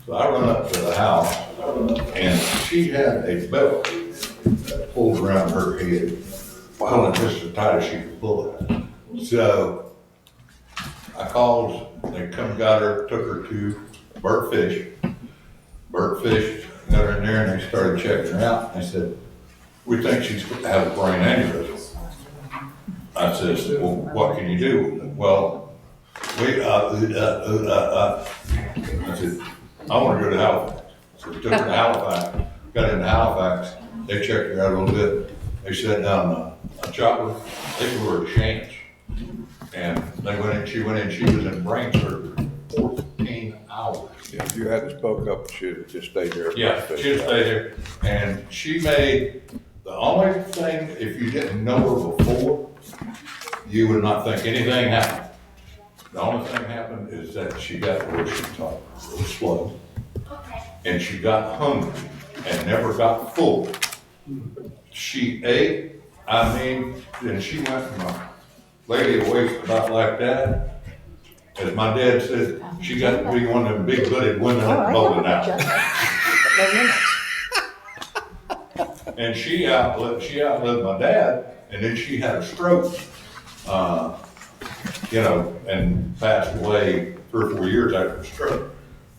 So I run up to the house, and she had a belt that pulled around her head, pulling just as tight as she could pull it. So I called, they come got her, took her to Burt Fish. Burt Fish got her in there, and they started checking her out. They said, "We think she's going to have a brain aneurysm." I says, "Well, what can you do?" "Well, we, I said, "I want to go to Halifax." So we took her to Halifax, got into Halifax, they checked her out a little bit. They set down a chopper, they gave her a chance. And they went in, she was in brain surgery 14 hours. Yeah, if you hadn't spoke up, she'd have just stayed there. Yeah, she'd stay there. And she made, the only thing, if you didn't know her before, you would not think anything happened. The only thing happened is that she got where she talked real slow. And she got hungry and never got full. She ate, and she went from a lady at waist about like that. As my dad said, she got to be one of them big butted women at the bowling alley. And she outlived my dad, and then she had a stroke, and passed away 3 or 4 years after the stroke.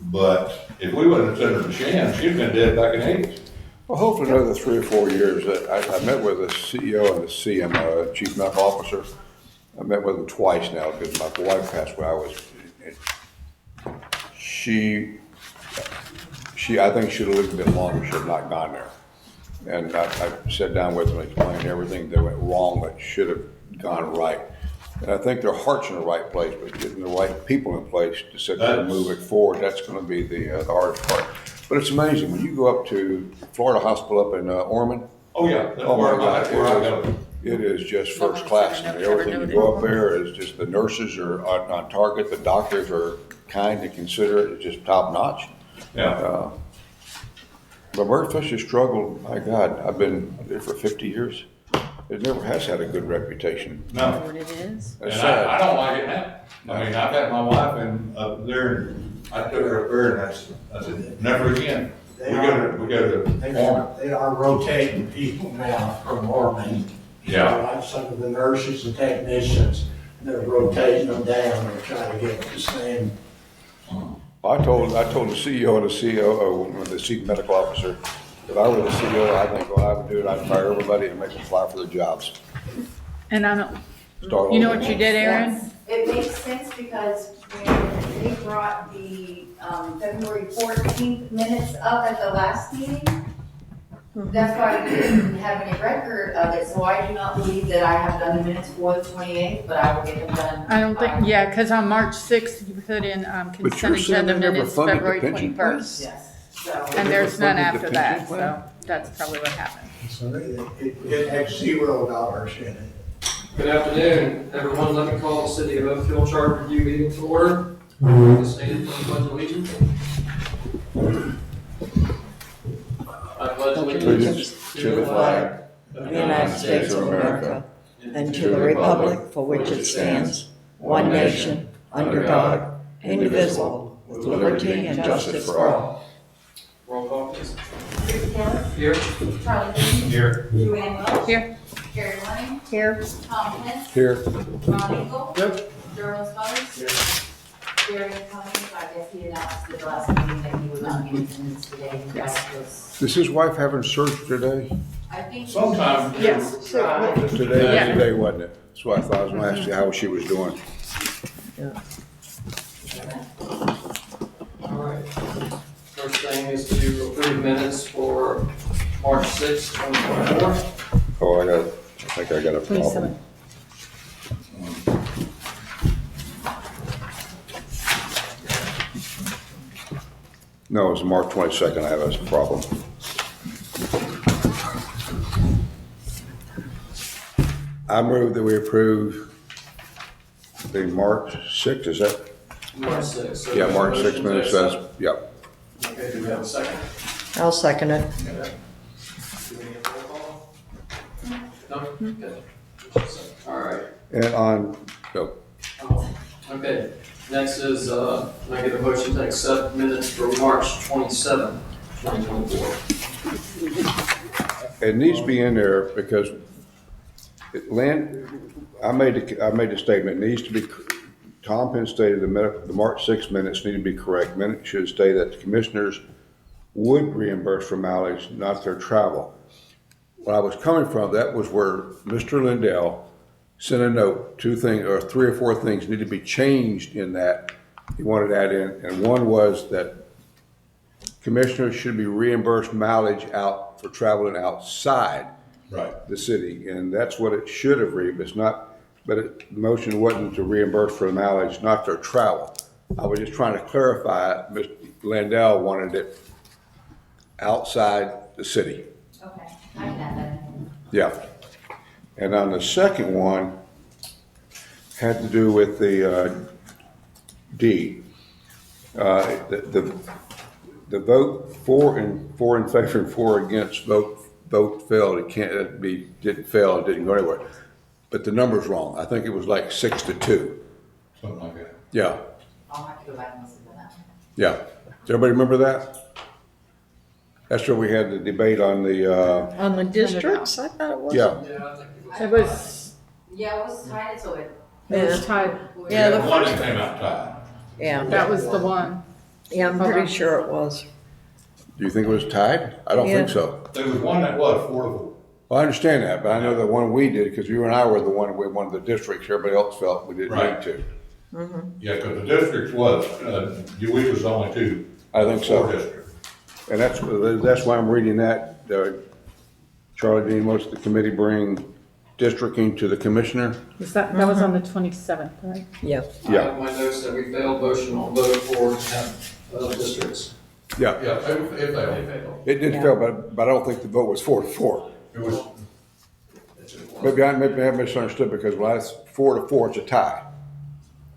But if we wouldn't have sent her to Shan, she'd have been dead back in the 80s. Well, hopefully another 3 or 4 years. I met with the CEO and the CMO, Chief Medical Officer. I met with them twice now because my wife passed away. She I think should have lived a bit longer, should have not gone there. And I sat down with them and explained everything that went wrong that should have gone right. And I think their heart's in the right place, but getting the right people in place to sit there and move it forward, that's going to be the hardest part. But it's amazing, when you go up to Florida Hospital up in Ormond. Oh, yeah. That's Oh, where my God, I go. it is just first class. I mean, everything you go up there is just, the nurses are on target, the doctors are kind and considerate, it's just top notch. Yeah. But Burt Fish has struggled, my God, I've been there for 50 years. It never has had a good reputation. No. What it is? And That's sad. I don't like it now. I mean, I've had my wife in up there, and I took her up there, and I said, never again. We go to Ormond. They are rotating people now from Ormond. Yeah. Like some of the nurses and technicians, they're rotating them down and trying to get the same. I told the CEO and the COO, the Chief Medical Officer, if I were the CEO, I think what I would do is I'd fire everybody and make them fly for the jobs. And I don't, Start you know over. what you did, Aaron? Yes, it makes sense because when they brought the February 14th minutes up at the last meeting, that's why we didn't have any record of it, so I do not believe that I have done the minutes for the 28th, but I will get them done. I don't think, yeah, because on March 6th, you put in But consent you're saying agenda they never minutes funded the February pension plan? 21st. Yes, so. And there's never none funded the after that, pension plan? so that's probably what happened. So it had $0 in it. Good afternoon, everyone. Let me call the City of Oakville Charter Review meeting to order. The stand for the pledge of allegiance. I pledge allegiance To the flag of the United States of America, and to the republic for which it stands, one nation, under God, indivisible, with liberty and justice for all. Roll call, please. Chris Taylor, Here. Charlie Dean, Here. Joanne Welch. Here. Carrie Lenning, Here. Tom Hens, here. Ron Engel. Yep. Durham Smothers. Jerry Cummings, I guess he announced at the last meeting that he would not be in attendance today. Yes. Is his wife having surgery today? I think. Sometimes. Yes. Today, wasn't it? That's why I thought I was going to ask you how she was doing. All right. First thing is to approve minutes for March 6th, 2024. Oh, I think I got a problem. No, it's March 22nd I have a problem. I move that we approve the March 6th, is that? March 6th. So Yeah, March motion 6th to minutes, accept. yep. Okay, do we have a second? I'll second it. Okay. Do we need a roll call? No? Okay. All right. And on, no, Okay. Next is, can I get a motion to accept minutes for March 27th, 2024? It needs to be in there because I made the statement, it needs to be, Tom Penn stated the March 6 minutes need to be correct. Minutes should say that the commissioners would reimburse for mileage, not their travel. Where I was coming from, that was where Mr. Lindell sent a note, 2 things, or 3 or 4 things need to be changed in that. He wanted that in, and one was that commissioners should be reimbursed mileage out for traveling outside Right. the city, and that's what it should have read, but it's not, but the motion wasn't to reimburse for the mileage, not their travel. I was just trying to clarify, Mr. Landell wanted it outside the city. Okay, I can add that in. Yeah. And on the second one, had to do with the D. The vote 4 in favor and 4 against vote failed. It can't be, didn't fail, it didn't go anywhere. But the number's wrong. I think it was like 6-2. Something like that. Yeah, I'll have to go back and listen to that. yeah. Does everybody remember that? That's where we had the debate on the, On the districts, I thought it was. yeah. Yeah, I think it was. It was, Yeah, it was tied to it. it was tied. Yeah, the One first, that came out tied. yeah, That was the one. yeah, I'm pretty sure it was. Do you think it was tied? I don't think Yeah. so. There was one that was 4-4. Well, I understand that, but I know the one we did, because you and I were the one with one of the districts, everybody else felt we didn't Right. need to. Yeah, because the districts was, we was the only 2. I think so. 4 districts. And that's why I'm reading that. Charlie Dean, most of the committee bring districting to the commissioner. That was on the 27th, right? Yeah. I have my notes that we failed motion on vote for districts. Yeah, Yeah, it They failed. failed. it did Yeah. fail, but I don't think the vote was 4-4. It was, Maybe I misunderstood because when it's 4-4, it's a tie.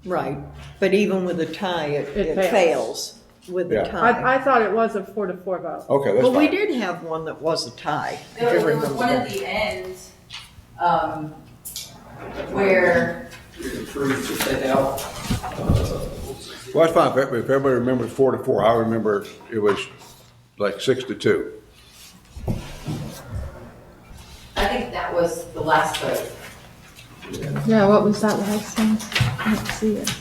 Right, but even with a tie, It it fails. fails with the Yeah. tie. I thought it was a 4-4 vote. Okay, that's But we fine. did have one that was a tie. if There you was remember one that. at the end, where, We approved to take out, Well, that's fine. If everybody remembers 4-4, I remember it was like 6-2. I think that was the last vote. Yeah, what was that last one? I don't see it.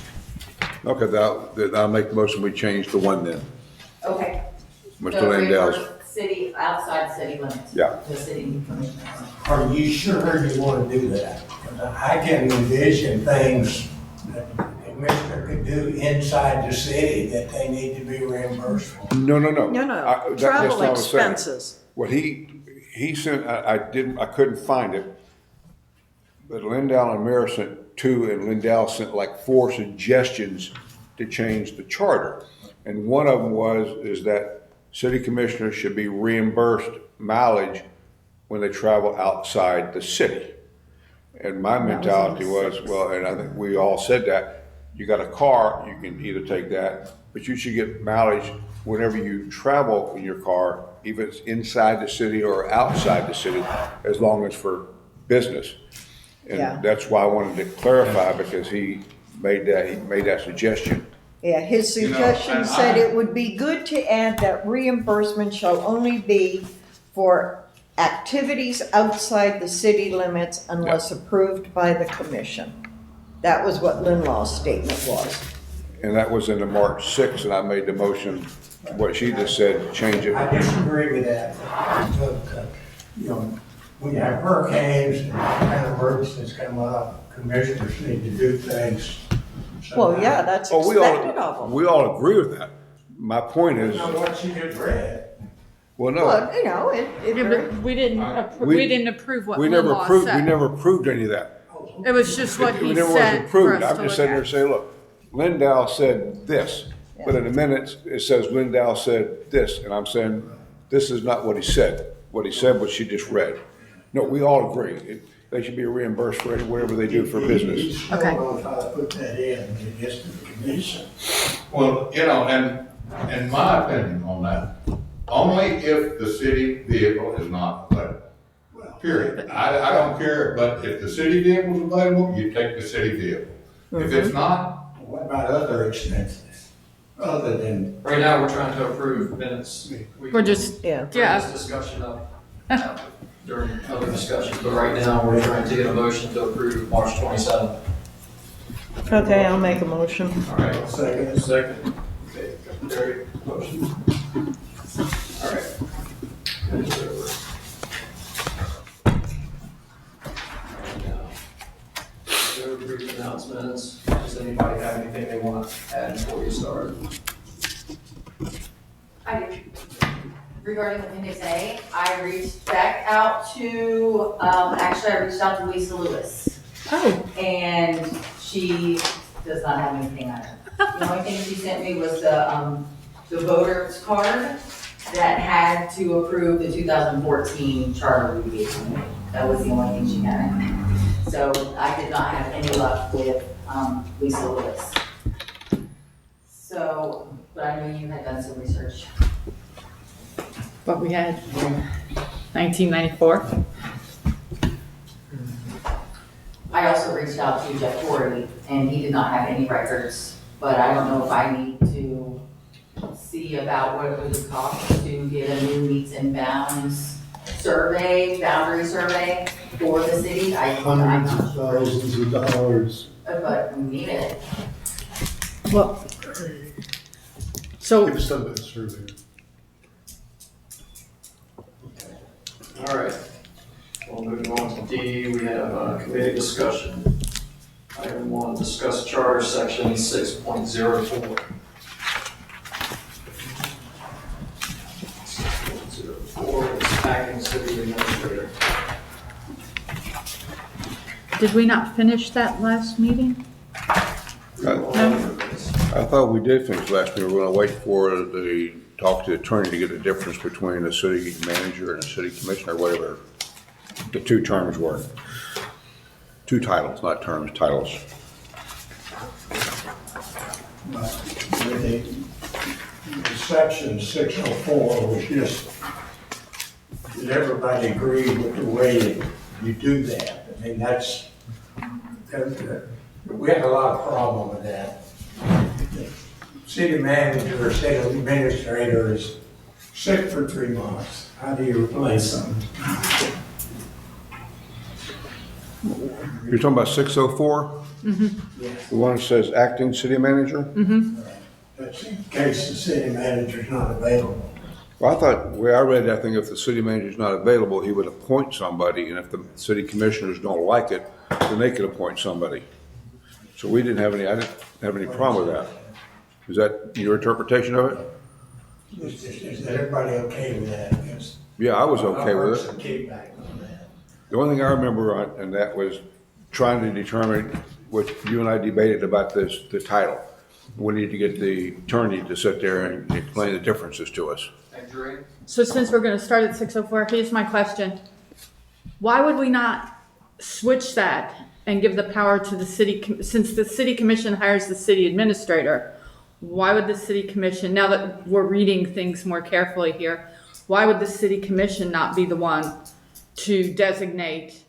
Okay, I'll make the motion, we change the one then. Okay. Mr. So Landell's. reimburse City, outside city limits. Yeah. The city commissioners. Are you sure you want to do that? I can envision things that the commissioner could do inside the city that they need to be reimbursed for. No. No, That's no, not travel what I'm saying. expenses. What he sent, I couldn't find it, but Lindell and Mayor sent 2, and Lindell sent like 4 suggestions to change the charter. And one of them is that city commissioners should be reimbursed mileage when they travel outside the city. And my mentality was, well, and I think we all said that, you got a car, you can either take that, but you should get mileage whenever you travel in your car, even if it's inside the city or outside the city, as long as for business. Yeah. And that's why I wanted to clarify, because he made that suggestion. Yeah, his You know, suggestion and said I- it would be good to add that reimbursement shall only be for activities outside the city limits unless approved by the commission. That was what Lindlaw's statement was. And that was in the March 6th, and I made the motion, what she just said, change it. I disagree with that. Look, you know, we have hurricanes and kind of emergencies come up, commissioners need to do things. Well, yeah, that's Oh, expected of them. we all agree with that. My point is, Now, what you just read, well, no, Well, you know, it Yeah, but we didn't, We- we didn't approve what we never Lindlaw approved, we said. never approved any of that. It was just what It he never was said for approved. us I'm to just look sitting there at. saying, look, Lindell said this, but in the minutes, it says Lindell said this, and I'm saying, this is not what he said. What he said, what she just read. No, we all agree. They should be reimbursed for whatever they do for business. he still Okay. knows how to put that in, it gets to the commission. well, and in my opinion on that, only if the city vehicle is not available. Period. I don't care, but if the city vehicle is available, you take the city vehicle. If it's not, What about other expenses, other than, Right now, we're trying to approve minutes. We We're just, Yeah. bring this discussion up during other discussions, but right now, we're trying to get a motion to approve March 27th. Okay, I'll make a motion. All right, second, second. Okay, Terry, motion. All right. Minutes are over. No brief announcements. Does anybody have anything they want to add before we start? I do. Regarding Appendix A, I reached back out to, actually, I reached out to Lisa Lewis. oh, And she does not have anything on it. The only thing she sent me was the voter's card that had to approve the 2014 charter review. That was the only thing she had. So I did not have any luck with Lisa Lewis. So, but I knew you had done some research. what we had, 1994. I also reached out to Jeff Torrey, and he did not have any records, but I don't know if I need to see about what it would cost to get a new meets and bounds survey, boundary survey for the city. I'm Hundreds not of sure, thousands of dollars. but we need it. Well, so, Give some of that survey. All right. Well, moving on to D, we have committee discussion. Item 1, discuss charter section 6.04. 6.04 is acting city administrator. did we not finish that last meeting? I thought we did finish last meeting. We're gonna wait for the, talk to the attorney to get the difference between the city manager and the city commissioner, whatever the two terms were. Two titles, not terms, titles. the section 604 was just, did everybody agree with the way that you do that? I mean, we had a lot of problem with that. City manager or city administrator is sick for 3 months. How do you replace them? You're talking about 604? Yes. The one that says acting city manager? That's in case the city manager's not available. Well, I thought, the way I read that thing, if the city manager's not available, he would appoint somebody, and if the city commissioners don't like it, then they could appoint somebody. So I didn't have any problem with that. Is that your interpretation of it? Is everybody okay with that? Because Yeah, I was okay I've heard with it. some kickback on that. The only thing I remember and that was trying to determine what you and I debated about the title. We need to get the attorney to sit there and explain the differences to us. Agree? So since we're gonna start at 6:04, here's my question. Why would we not switch that and give the power to the city, since the city commission hires the city administrator? Why would the city commission, now that we're reading things more carefully here, why would the city commission not be the one to designate,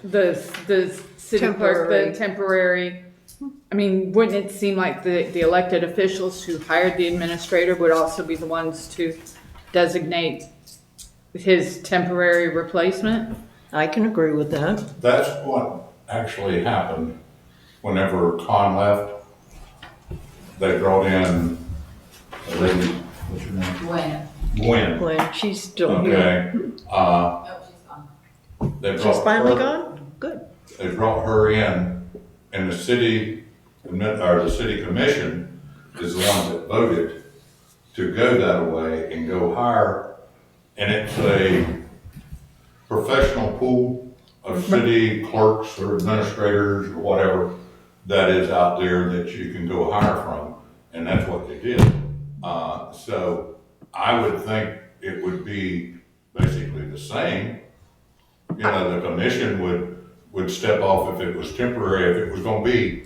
the city clerk, the temporary? I mean, wouldn't it seem like the elected officials who hired the administrator would also be the ones to designate his temporary replacement? I can agree with that. That's what actually happened whenever Con left. They brought in a lady, what's her name? When? Gwen. When she's still here. Okay, Oh, she's gone. they She's brought finally her, gone? Good. they brought her in, and the city commission is the one that voted to go that way and go hire, and it's a professional pool of city clerks or administrators or whatever that is out there that you can go hire from, and that's what they did. So I would think it would be basically the same. You know, the commission would step off if it was temporary, if it was gonna be.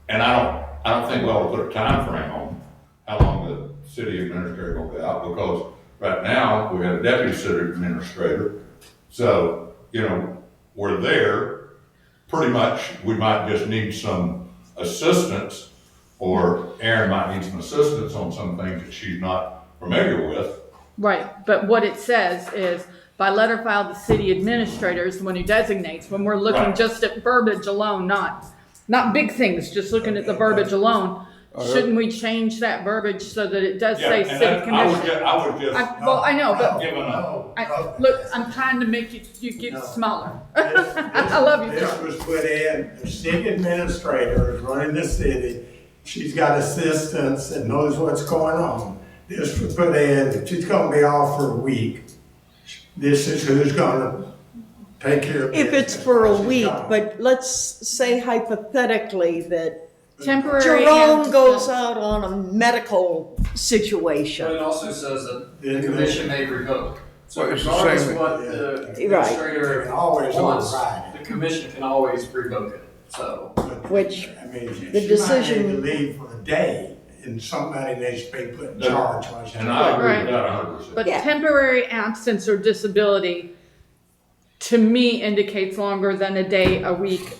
And I don't think we ought to put a time frame on how long the city administrator will be out, because right now, we have a deputy city administrator. So, you know, we're there pretty much, we might just need some assistance, or Erin might need some assistance on some things that she's not familiar with. Right, but what it says is, by letter filed, the city administrator is the one who designates, when we're looking Right. just at verbiage alone, not big things, just looking at the verbiage alone. Shouldn't we change that verbiage so that it does Yeah, say and city that- I was commission? just, Well, I know, but giving a, look, I'm trying to make you get smaller. I love you, This Charlie. was put in, the city administrator is running the city, she's got assistants and knows what's going on. This was put in, if she's gonna be off for a week, this is who's gonna take care of If it's business for a while she's week, gone. but let's say hypothetically that Temporary. Jerome and- goes out on a medical But situation. it also says that the commission may revoke. So Well, it's the regardless same- of what the Right. They administrator can always wants, override the commission can always revoke it, so. Which I mean, she the might decision- need to leave for a day, and somebody needs to be put in That- charge while she's and I agree Right. with that 100%. But Yeah. temporary absence or disability, to me, indicates longer than a day, a week.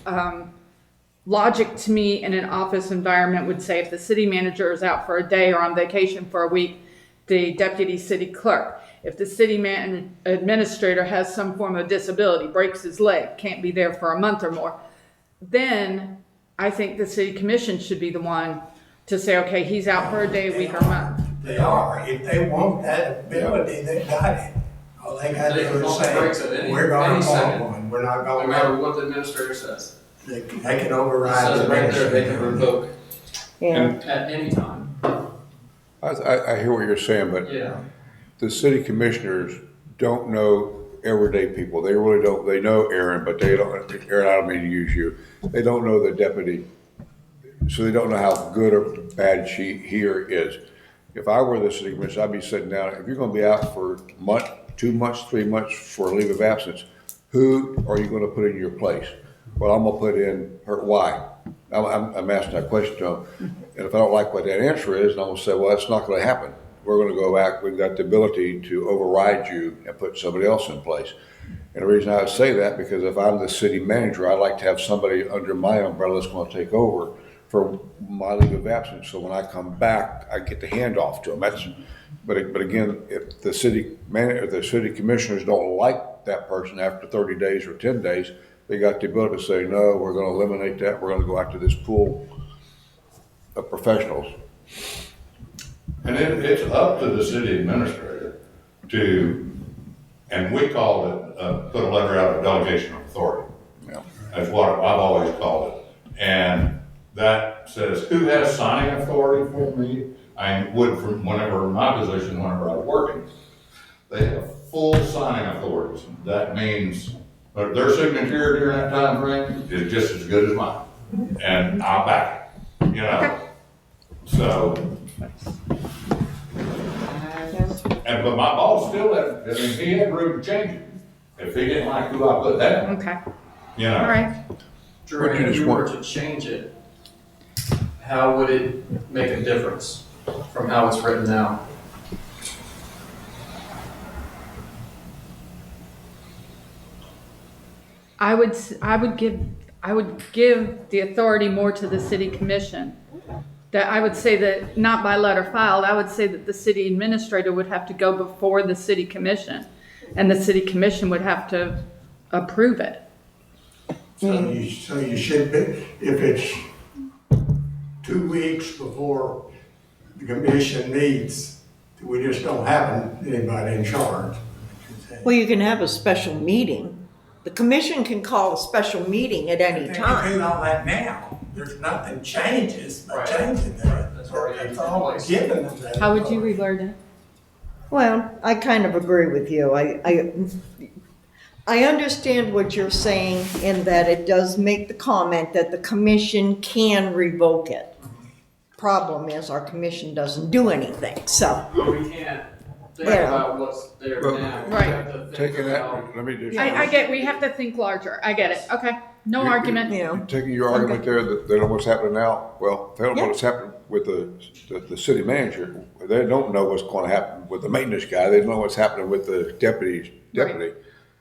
Logic to me in an office environment would say if the city manager is out for a day or on vacation for a week, the deputy city clerk. If the city administrator has some form of disability, breaks his leg, can't be there for a month or more, then I think the city commission should be the one to say, okay, he's out for a day, a week, or a month. They are, if they want that ability, they got it. All they gotta They do can is bump the brakes at say, any- we're gonna any want second. one, we're not No gonna, matter what the administrator says. they can It override says the it right there, they can administrator. revoke Yeah, at any time. I hear what you're saying, but Yeah. the city commissioners don't know everyday people. They really don't. They know Aaron, but they don't, Aaron, I don't mean to use you. They don't know the deputy. So they don't know how good or bad he or is. If I were the city commissioner, I'd be sitting down, if you're gonna be out for a month, 2 months, 3 months for a leave of absence, who are you gonna put in your place? Well, I'm gonna put in her, why? I'm asking that question to them. And if I don't like what that answer is, I'm gonna say, well, that's not gonna happen. We're gonna go back, we've got the ability to override you and put somebody else in place. And the reason I would say that, because if I'm the city manager, I like to have somebody under my umbrella that's gonna take over for my leave of absence, so when I come back, I get the handoff to them. But again, if the city manager, the city commissioners don't like that person after 30 days or 10 days, they got the ability to say, no, we're gonna eliminate that, we're gonna go after this pool of professionals. And it's up to the city administrator to, and we call it, put a letter out of delegation of authority. Yeah. That's what I've always called it. And that says, who has signing authority for me? I would from whenever, my position, whenever I was working, they have full signing authorities. That means their signature during that time frame is just as good as mine. And I'll back it, you know? So, but my boss still had, I mean, he had room to change it. If he didn't like who I put down, Okay, you all know? right. Drew, What you if just you were want- to change it, how would it make a difference from how it's written now? I would give the authority more to the city commission. That I would say that, not by letter filed, I would say that the city administrator would have to go before the city commission. And the city commission would have to approve it. So you should be, if it's 2 weeks before the commission meets, we just don't have anybody in charge. well, you can have a special meeting. The commission can call a special meeting at any They can time. do all that now. There's nothing changes by Right. changing that. That's already It's in all place. given them that. How would you reword it? Well, I kind of agree with you. I understand what you're saying in that it does make the comment that the commission can revoke it. Problem is, our commission doesn't do anything, so. But we can't think Yeah. about what's there Well, now. We Right. have to think Taking that, about- let me just. I get, we have to think larger. I get it. Okay, no You- argument. You know, Taking your argument there that they don't know what's happening now, well, if they don't know what's happening with the city manager, they don't know what's gonna happen with the maintenance guy, they don't know what's happening with the deputy. Right.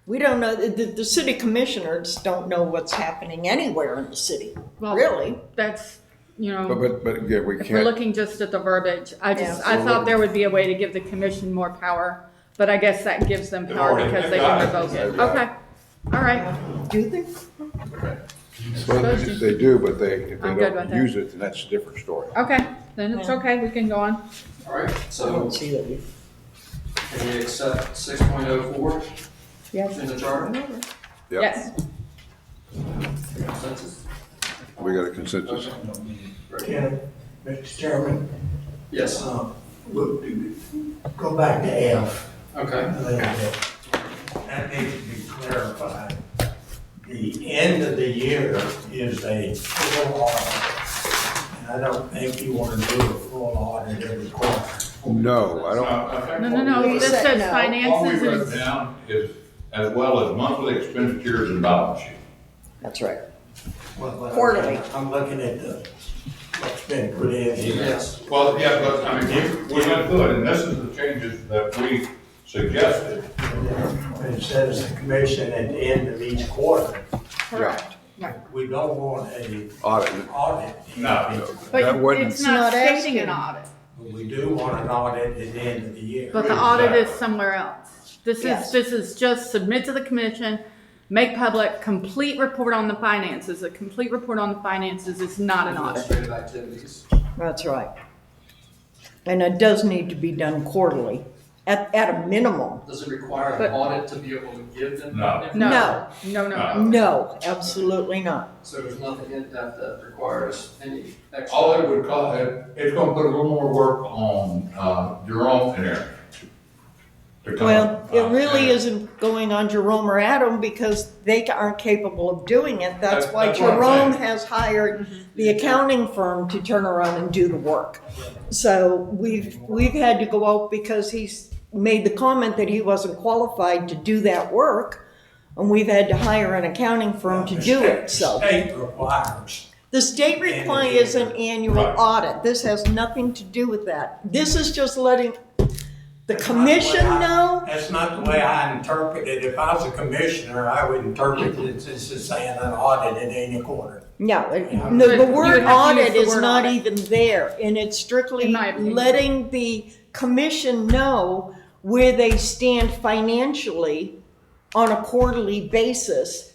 We don't know, the city commissioners don't know what's happening anywhere in the city, Well, really. That's, you know, But again, we if we're can't, looking just at the verbiage, I Yeah. thought there would be a way to give the commission more power, but I guess that gives them They've power already because they got can it. revoke it. They've got it. Okay, all right, Do they? well, they do, but if they I'm good don't with it. use it, then that's a different story. okay, then it's okay, we can go on. All right, I so don't see that. can we accept 6.04 Yes. in the charter? Yep. Yes, Consensus? We got a consensus. Ken, Mr. Chairman, Yes, we'll go back to F. okay. a little bit. That needs to be clarified. The end of the year is a full audit. And I don't think you want to do a full audit every quarter. No, I don't, I think no, We this said says no. What we finances wrote and, down is as well as monthly expenditures and balance sheet. That's right. But Quarterly. I'm looking at what's been put in here. Yes, Well, yeah, but I mean, we went through it, and this is the changes that we suggested. It says the commission at the end of each quarter. correct, right. We don't want a audit. audit. No. But That wouldn't- it's not It's not stating an asking. audit, We do want an audit at the end of the year. but the audit is somewhere else. Yes. This is just submit to the commission, make public, complete report on the finances. A complete report on the finances is not an audit. administrative activities. That's right. And it does need to be done quarterly, at a minimum. Does it require But- an audit to be able to give them? No. that No, information? no. No, absolutely not. So there's nothing in that requires any extra? All it would cost, it's gonna put a little more work on, Jerome and Aaron. to come, Well, it really and- isn't going on Jerome or Adam because they aren't capable of doing it. That's why That's what I'm Jerome saying. has hired the accounting firm to turn around and do the work. So we've had to go out because he's made the comment that he wasn't qualified to do that work. And we've had to hire an accounting firm to do it, so. State requires. The state requires an annual Right. audit. This has nothing to do with that. This is just letting the That's not the commission way I- know. That's not the way I interpret it. If I was a commissioner, I would interpret it as just saying an audit at any quarter. No, But the you would word have to use audit the is word not audit. even there, and it's strictly In my opinion. letting the commission know where they stand financially on a quarterly basis,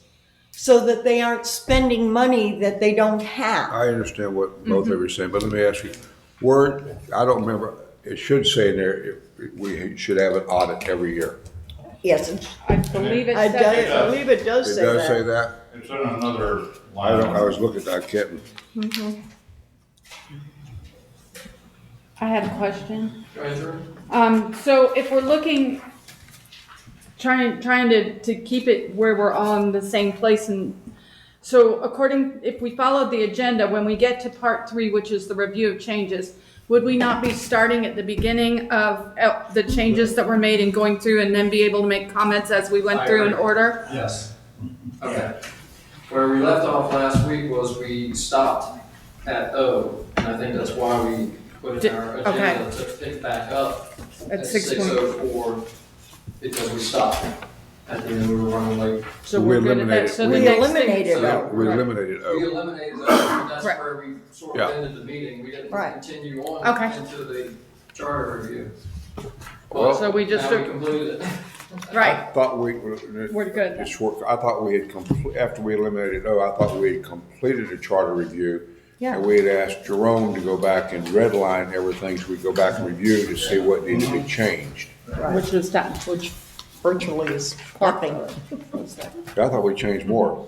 so that they aren't spending money that they don't have. I understand what both of you are saying, but let me ask you, I don't remember, it should say in there, we should have an audit every year. Yes, I believe it I says, believe it does It say does say that. that? It's in another I line. don't, I was looking, I can't, I had a question. Go ahead, Drew. So if we're looking, trying to keep it where we're on the same place, and so if we followed the agenda, when we get to part 3, which is the review of changes, would we not be starting at the beginning of the changes that were made and going through and then be able to make comments as we went I through in agree. order? Yes. Okay. Where we left off last week was we stopped at O, and I think that's why we put in our Okay. agenda to pick back up At at 6:04. 6:04, because we stopped. At the end, we were running late. So We we're good at that. eliminated- So the We next thing- eliminated So- that. we Right. eliminated We O. eliminated that, and that's Right. where we sort Yeah. of ended the meeting. We didn't Right. continue on Okay. into the charter review. Well, So we just, Now we completed it. right, I thought we, we're good. it's short, I thought we had, after we eliminated O, I thought we had completed a charter review. Yeah. And we had asked Jerome to go back and redline everything, so we go back and review to see what needed to be changed. Which was done. Which virtually is nothing. I thought we changed more.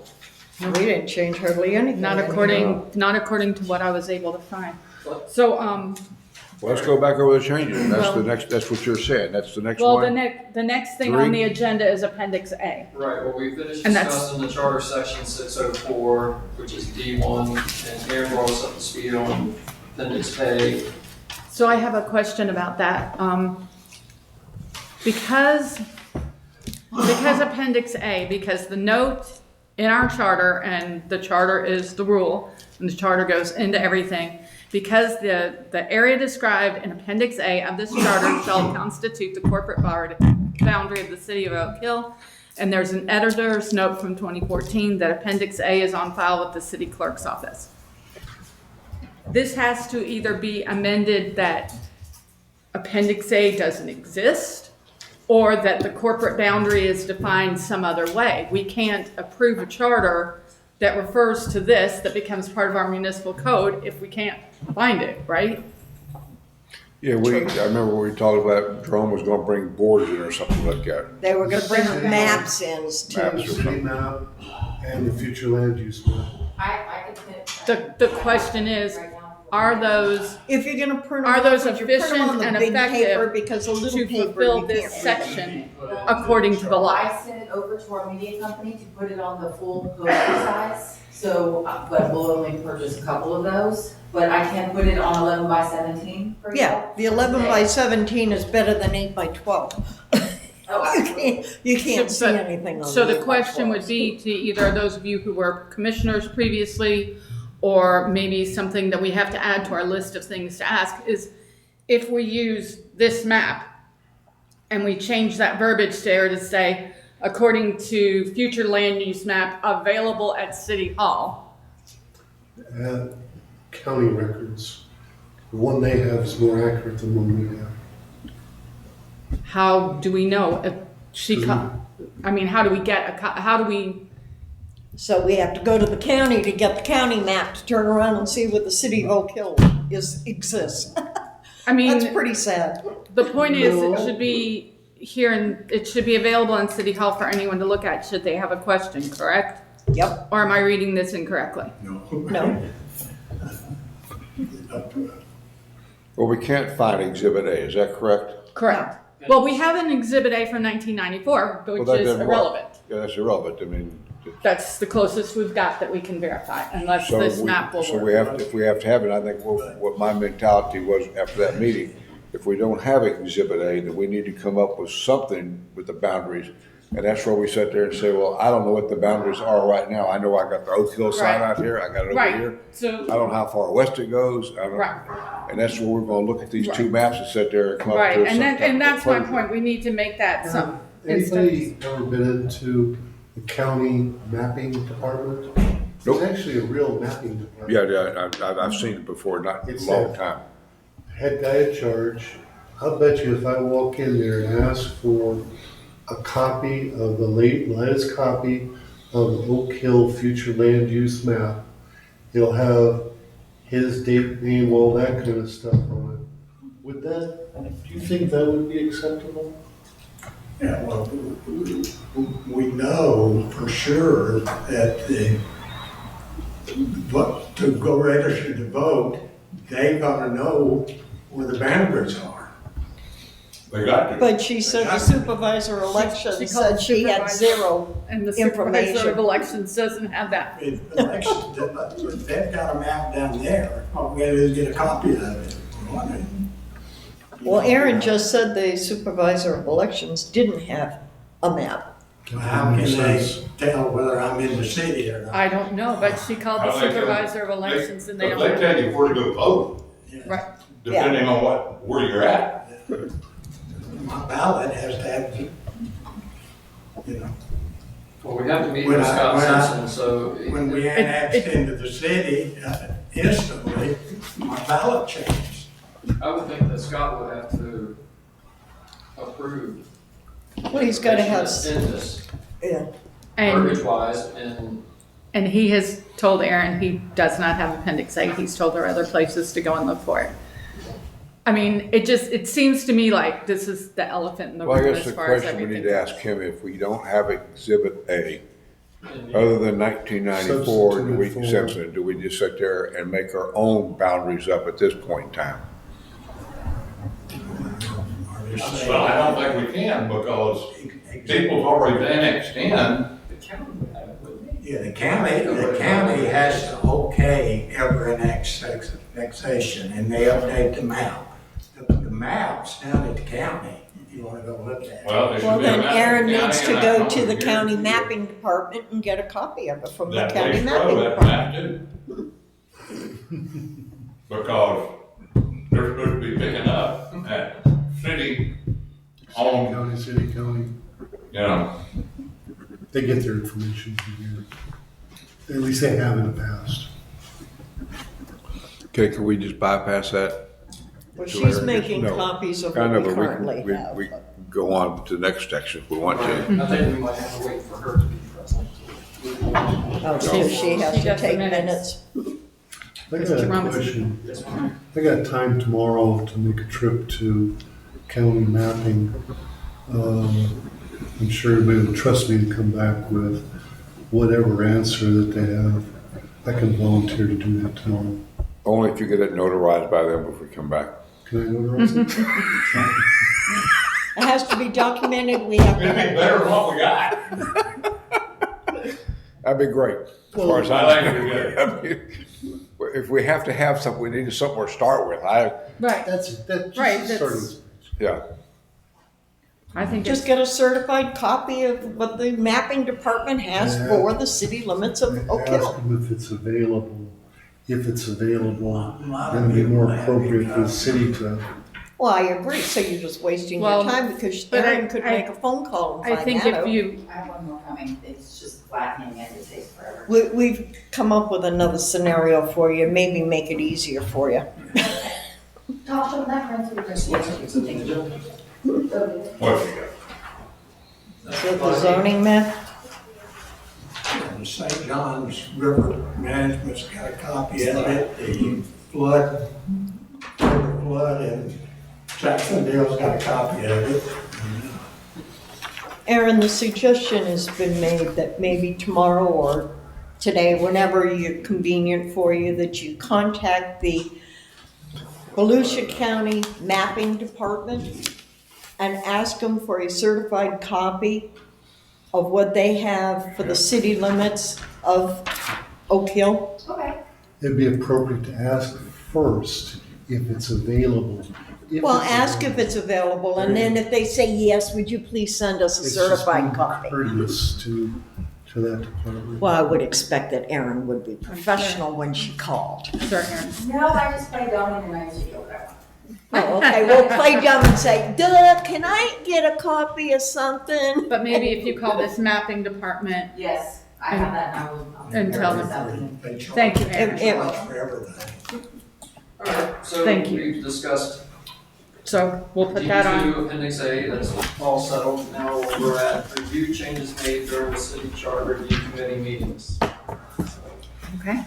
We didn't change hardly anything. Not according to what I was able to find. So, Well, let's go back over the changes, that's Well- the next, that's what you're saying, that's the next well, the one? next thing on 3. the agenda is Appendix A. Right, well, we finished And that's- discussing the charter section 604, which is D1, and Aaron brought us up to speed on appendix A. So I have a question about that. Because Appendix A, because the note in our charter, and the charter is the rule, and the charter goes into everything, because the area described in Appendix A of this charter shall constitute the corporate boundary of the city of Oak Hill, And there's an editor's note from 2014 that Appendix A is on file with the city clerk's office. This has to either be amended that Appendix A doesn't exist, or that the corporate boundary is defined some other way. We can't approve a charter that refers to this, that becomes part of our municipal code, if we can't find it, right? Yeah, I remember we talked about Jerome was gonna bring boards in or something like that. They were gonna bring maps in Maps too. or City something. map and the future land use map. I could fit. The question is, are those If you're gonna print them, Are those would you print them on efficient the and big effective paper, because the little to paper fulfill you this can't read. section according to the law? I sent it over to our media company to put it on the full poster size, so, but we'll only purchase a couple of those. But I can put it on 11 by 17 for you. Yeah, the 11 by 17 is better than 8 by 12. Oh, absolutely. You can't see So- anything on So the 8 by question 12. would be to either those of you who were commissioners previously, or maybe something that we have to add to our list of things to ask, is if we use this map and we change that verbiage there to say, according to future land use map available at City Hall, And county records. The one they have is more accurate than the one we have. how do we know if I mean, how do we get how do we, So we have to go to the county to get the county map to turn around and see what the city of Oak Hill exists. I mean. That's pretty sad. The point is, it No. should be here and it should be available in City Hall for anyone to look at, should they have a question, correct? Yep, Or am I reading this incorrectly? no. Well, we can't find Exhibit A, is that correct? Correct. Well, we have an Exhibit A from 1994, which Well, that is doesn't work. irrelevant. Yeah, that's irrelevant, I mean. That's the closest we've got that we can verify, unless So this we- map will So we work. have, if we have to have it, I think what my mentality was after that meeting, if we don't have Exhibit A, then we need to come up with something with the boundaries. And that's where we sit there and say, well, I don't know what the boundaries are right now. I know I got the Oak Hill sign Right. out here, I got it over Right, here. so, I don't know how far west it goes, I don't. right, And that's where we're gonna look at these two Right. maps and sit there and come up right, with and some then, type and of that's my conclusion. point, we need to make that some. instead- Anybody ever been into the county mapping department? Nope. It's actually a real mapping department. Yeah, I've seen it before, not in It's a long a- time. Head guy in charge. I'll bet you if I walk in there and ask for a copy of the latest copy of the Oak Hill future land use map, it'll have his date, name, all that kind of stuff on it. Would that, do you think that would be acceptable? Yeah, well, we know for sure that but to go register to vote, they gotta know where the boundaries are. They got to. But she said the supervisor of She elections called said she had supervisor. 0. And the supervisor of information. elections doesn't have that. They've got a map down there, all we gotta do is get a copy of it. Well, Aaron just said the supervisor of elections didn't have a map. How can they tell whether I'm in the city or not? I don't know, but she called the How they tell- supervisor of elections and they But don't. they tell you where to go vote, Right, depending on where you're at. My ballot has to have, you know, Well, we have to meet When with I- Scott when I- Simpson, so. when we annexed into the city, instantly, my ballot changed. I would think that Scott would have to approve. Well, he's gotta have, In this, yeah. and, verbiage wise, and he has told Aaron he does not have Appendix A, he's told her other places to go and look for it. I mean, it seems to me like this is the elephant in the Well, I room guess as the far as question we need everything to ask goes. him, if we don't have Exhibit A, and other than 1994, do we, Substitute for- Simpson, do we just sit there and make our own boundaries up at this point in time? Well, I don't think we can, because people's already annexed in. the county would have it, wouldn't Yeah, the county has to okay every annexation, and they update the map. The map's down at the county, if you wanna go look at it. Well, there should Well, be a then map Aaron of the needs to county, go and to the I county know mapping department and get a copy of it from the that county Police mapping Road, that department. map too. Because they're supposed to be picking up at city-owned, City, county, you know, they get their information from here. At least they have in the past. Okay, can we just bypass that? Well, To she's Larry? making No. copies of I know, what we but currently we have. can go on to the next section if we want to. I think we might have to wait for her to be present. Oh, so she has She to does the take minutes. minutes. I Mr. got a Robinson. question. Yes, ma'am. I got time tomorrow to make a trip to county mapping. I'm sure everybody will trust me to come back with whatever answer that they have. I can volunteer to do that tomorrow. Only if you get it notarized by them before we come back. Can I notarize it? It has to be documented, we have to It'd be have. better than what we got. That'd be great, as far as I I think it'd be good. I mean, if we have to have something, we need somewhere to start with. Right, That's just Right, a that's- starting. Yeah. I think Just it's, get a certified copy of what the mapping department has Yeah. for the city limits of Oak Ask Hill. them if it's available. If it's available, then it'd be more appropriate for the city to. Well, I agree, so you're just wasting your Well, time because but Erin could I- make a phone call I and find think that if out. you, I have one more coming, it's just flattening and it takes forever. We've come up with another scenario for you, maybe make it easier for you. Talk to them that friends with What have you got? The zoning map, And St. John's River Management's got a copy of it, the flood, and Jacksonville's got a copy of it. Erin, the suggestion has been made that maybe tomorrow or today, whenever you're convenient for you, that you contact the Volusia County Mapping Department and ask them for a certified copy of what they have for the city limits of Oak Hill. Okay. It'd be appropriate to ask first if it's available. If Well, it's ask if it's available, and then if they say yes, would you please send us a It's just certified being copy? Courteous to that department. Well, I would expect that Erin would be professional when she called. sure, Aaron. No, I just play dumb and I usually feel better. Oh, okay, we'll play dumb and say, duh, can I get a copy of something? But maybe if you call this mapping department, Yes, I have that and I will. And tell them. They charge thank you, Aaron. for everything. Alright, so Thank you. we've discussed So we'll put that on. D2 Appendix A, that's all settled. Now we're at review changes made during the city charter review committee meetings. Okay.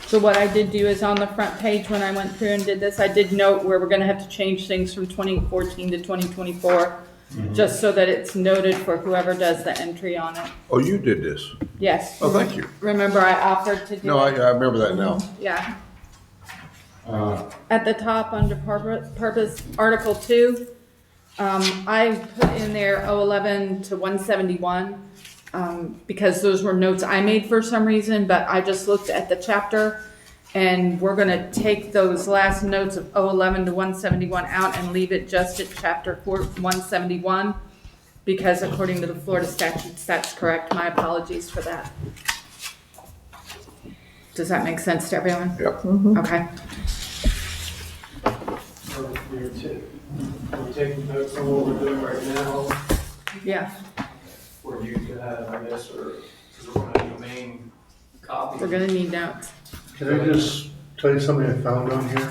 So what I did do is on the front page, when I went through and did this, I did note where we're gonna have to change things from 2014 to 2024, just so that it's noted for whoever does the entry on it. Oh, you did this? Yes. Oh, thank you. Remember I offered to do No, I it? remember that now. Yeah. At the top, under purpose, Article 2, I put in there 011 to 171, because those were notes I made for some reason, but I just looked at the chapter, and we're gonna take those last notes of 011 to 171 out and leave it just at chapter 171, because according to the Florida statutes, that's correct. My apologies for that. Does that make sense to everyone? Yep. Okay. Are we taking notes on what we're doing right now? Yeah, For you to have, I guess, or, because we're gonna need a main copy. we're gonna need notes. Can I just tell you something I found on here?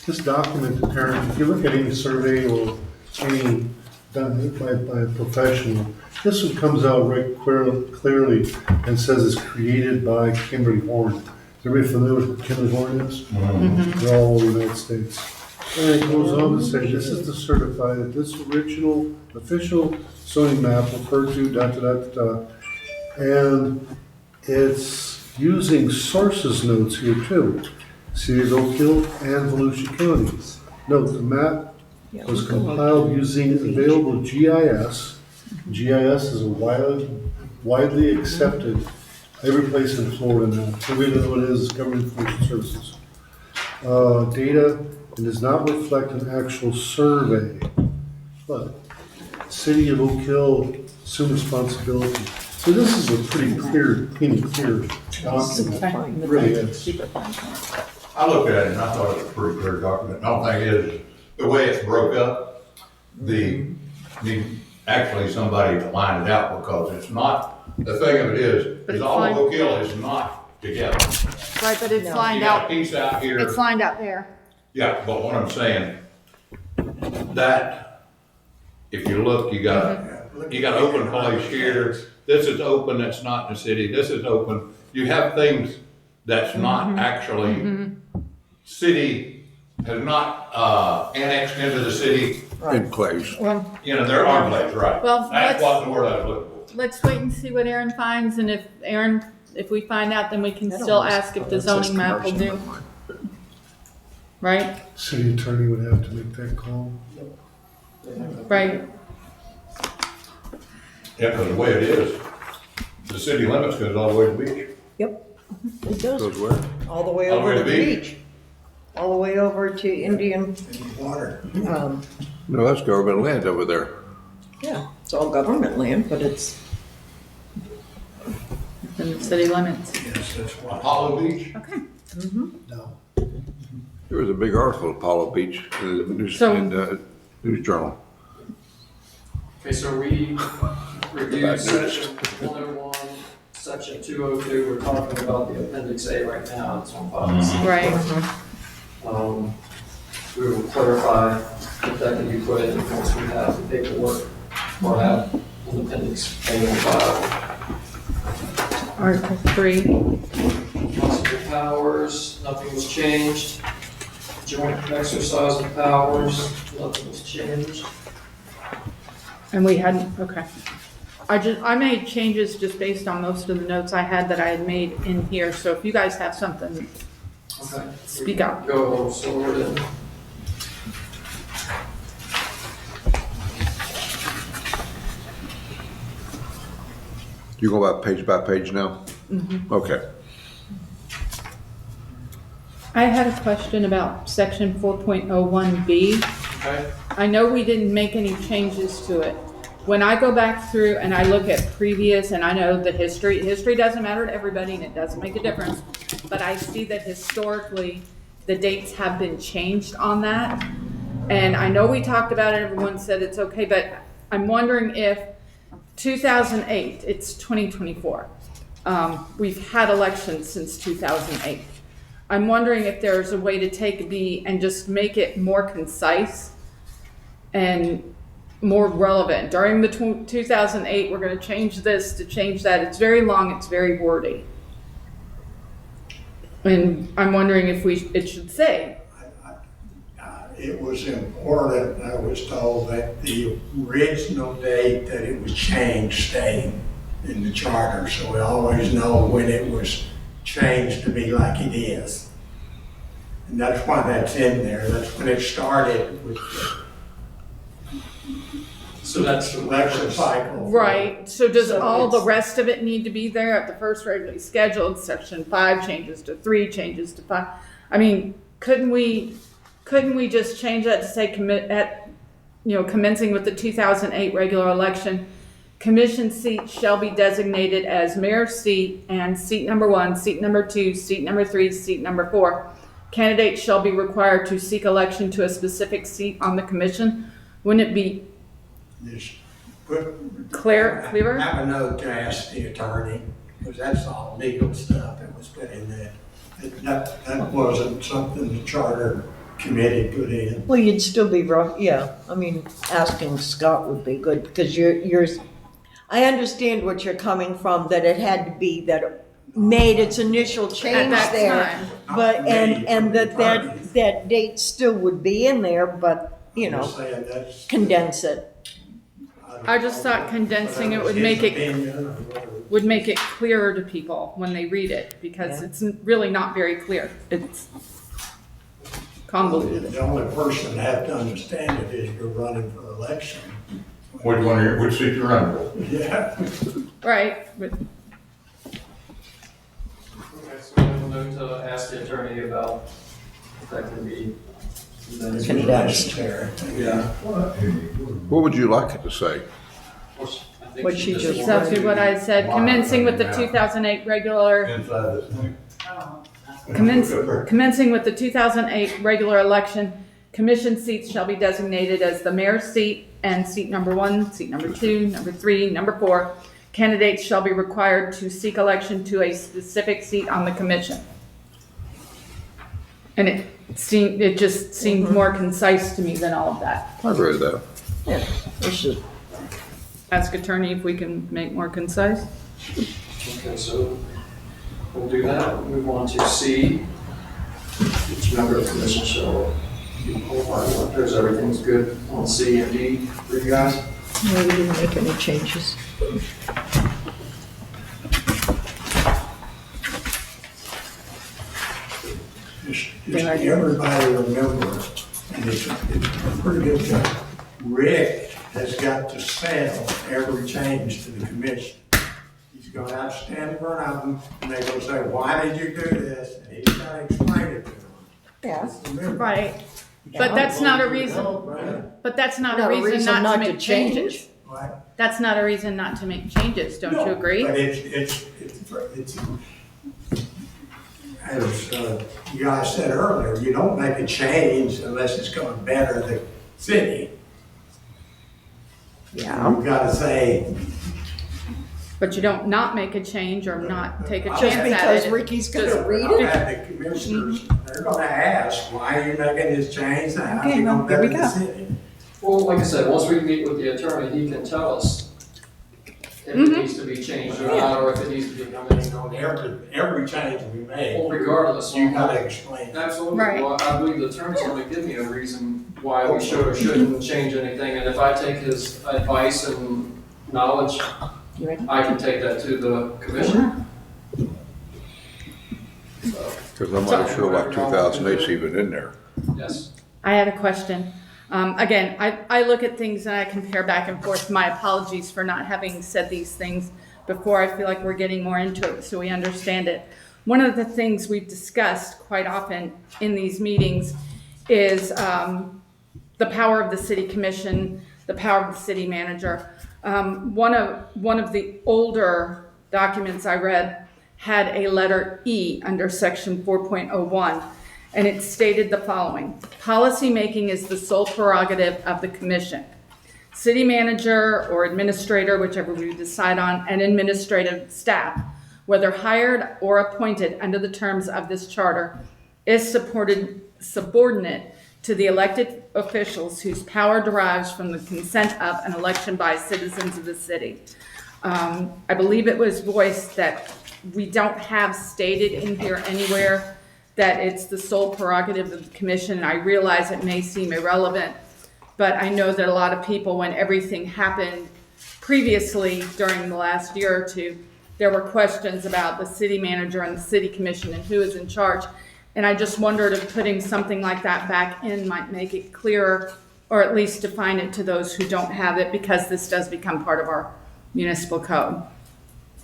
This document, apparently, if you look at any survey or any done by a professional, this one comes out right clearly and says it's created by Kimberly Horn. Is everybody familiar with what Kimberly Horn is? They're all over the United States. And it goes on to say, this is to certify that this original official zoning map referred to, and it's using sources notes here too. Cities of Oak Hill and Volusia counties. Note, the map was compiled using available GIS. GIS is a widely accepted, every place in Florida now. Everybody knows what it is, Government Information Services. Data, and does not reflect an actual survey, but City of Oak Hill assume responsibility. So this is a pretty clear document. It really is. I looked at it and I thought it was a pretty clear document. The only thing is, the way it's broke up, need actually somebody to line it out, because it's not, the thing of it But is it's all of fine. Oak Hill is not together. Right, but it's No. lined You got a out, piece out here. it's lined out there. Yeah, but what I'm saying, that, if you look, you got open place here, this is open, that's not in the city, this is open. You have things that's not actually, city, has not, annexed into the city, In place. Well, you know, there are places, right? Well, That's let's- what the word I was looking for. let's wait and see what Aaron finds, and if we find out, then we can That still almost- ask if the that says zoning map will commercial. do. Right, City attorney would have to make that call. right. Yeah, because the way it is, the city limits goes all the way to the beach. Yep, it does, Goes where? all the way All the over way to to the the beach? beach. All the way over to Indian, Water. No, that's government land over there. yeah, it's all government land, but it's, In the city limits. Yes, that's why. Apollo Beach, Okay. No. There was a big article at Apollo Beach in the news, So- news journal. Okay, so we reviewed section 101, section 202, we're talking about the appendix A right now, it's on file. Right. We will clarify if that can be put in once we have the paperwork or have an appendix A on file. Article 3. Municipal powers, nothing was changed. Joint exercise of powers, nothing was changed. And we hadn't, okay. I made changes just based on most of the notes I had that I had made in here, so if you guys have something, Okay. Speak up. Go a little slower then. You go by page now? Okay. I had a question about section 4.01B. Okay. I know we didn't make any changes to it. When I go back through and I look at previous, and I know the history doesn't matter to everybody and it doesn't make a difference, but I see that historically, the dates have been changed on that. And I know we talked about it, everyone said it's okay, but I'm wondering if 2008, it's 2024. We've had elections since 2008. I'm wondering if there's a way to take B and just make it more concise and more relevant. During the 2008, we're going to change this to change that. It's very long, it's very wordy. And I'm wondering if it should say, It was important, I was told, that the original date that it was changed stayed in the charter, so we always know when it was changed to be like it is. And that's why that's in there, that's when it started with So that's the the election cycle. right, so does So all the it's- rest of it need to be there at the first regularly scheduled? Section 5 changes to 3, changes to 5. I mean, couldn't we just change that to say commencing with the 2008 regular election, commission seats shall be designated as mayor's seat and seat number 1, seat number 2, seat number 3, seat number 4. Candidates shall be required to seek election to a specific seat on the commission. Wouldn't it be Just put- clearer? Have a note to ask the attorney, because that's all legal stuff that was put in there. That wasn't something the charter committee put in. well, you'd still be rough, yeah, I mean, asking Scott would be good, because you're, I understand what you're coming from, that it had to be, that it made its initial At change that there. time. But, Not me, from and the that attorney. that date still would be in there, but, you I'm know, just saying that's- condense it. I just thought condensing it would His make it opinion or whatever. would make it clearer to people when they read it, because Yeah. it's really not very clear. It's convoluted. The only person that have to understand it is you're running for election. which seat you're running for. Yeah. Right, but Okay, so we have a note to ask the attorney about if that can be. Condensed. Yeah. What would you like it to say? What she just exactly what I said, commencing with the 2008 regular, Inside this thing. commencing with the 2008 regular election, Commission seats shall be designated as the mayor's seat and seat number 1, seat number 2, number 3, number 4. Candidates shall be required to seek election to a specific seat on the commission. And it just seemed more concise to me than all of that. I agree with that. Yeah, we should. Ask attorney if we can make more concise. Okay, so we'll do that. We'll move on to C. Each member of the commission shall be qualified electors. Everything's good on C and D for you guys? No, we didn't make any changes. Just everybody remember, and it's a pretty good job, Rick has got to sell every change to the commission. He's gonna have to stand in front of them, and they're gonna say, why did you do this? And he's gotta explain it to them. Yeah. Remember. Right. But that's not a reason, Right. but that's not a Not a reason reason not to not to make change. changes. What? That's not a reason not to make changes, don't you agree? But it's, as you guys said earlier, you don't make a change unless it's gonna better the city. Yeah. You've gotta say, But you don't not make a change or not take a Just chance Just at because it. Ricky's Just- gonna read I'll it? have the commissioners, they're gonna ask, why are you making this change, and how's Okay, it well, gonna there we better the go. city? Well, like I said, once we meet with the attorney, he can tell us if it needs to be changed or not, or if it needs to be coming on air. Every change we Well, make, regardless. you gotta explain. Absolutely. Right. Well, I believe the attorney's gonna give me a reason why we should or shouldn't change anything, and if I take his advice and knowledge, You ready? I can take that to the commission. Because I'm not sure like 2008's even in there. Yes. I had a question. Again, I look at things and I compare back and forth. My apologies for not having said these things before. I feel like we're getting more into it so we understand it. One of the things we've discussed quite often in these meetings is the power of the city commission, the power of the city manager. One of the older documents I read had a letter E under section 4.01. And it stated the following: policymaking is the sole prerogative of the commission. City manager or administrator, whichever we decide on, and administrative staff, whether hired or appointed under the terms of this charter, is subordinate to the elected officials whose power derives from the consent of an election by citizens of the city. I believe it was voiced that we don't have stated in here anywhere that it's the sole prerogative of the commission. I realize it may seem irrelevant, but I know that a lot of people, when everything happened previously during the last year or two, there were questions about the city manager and the city commission and who is in charge. And I just wondered if putting something like that back in might make it clearer, or at least define it to those who don't have it, because this does become part of our municipal code.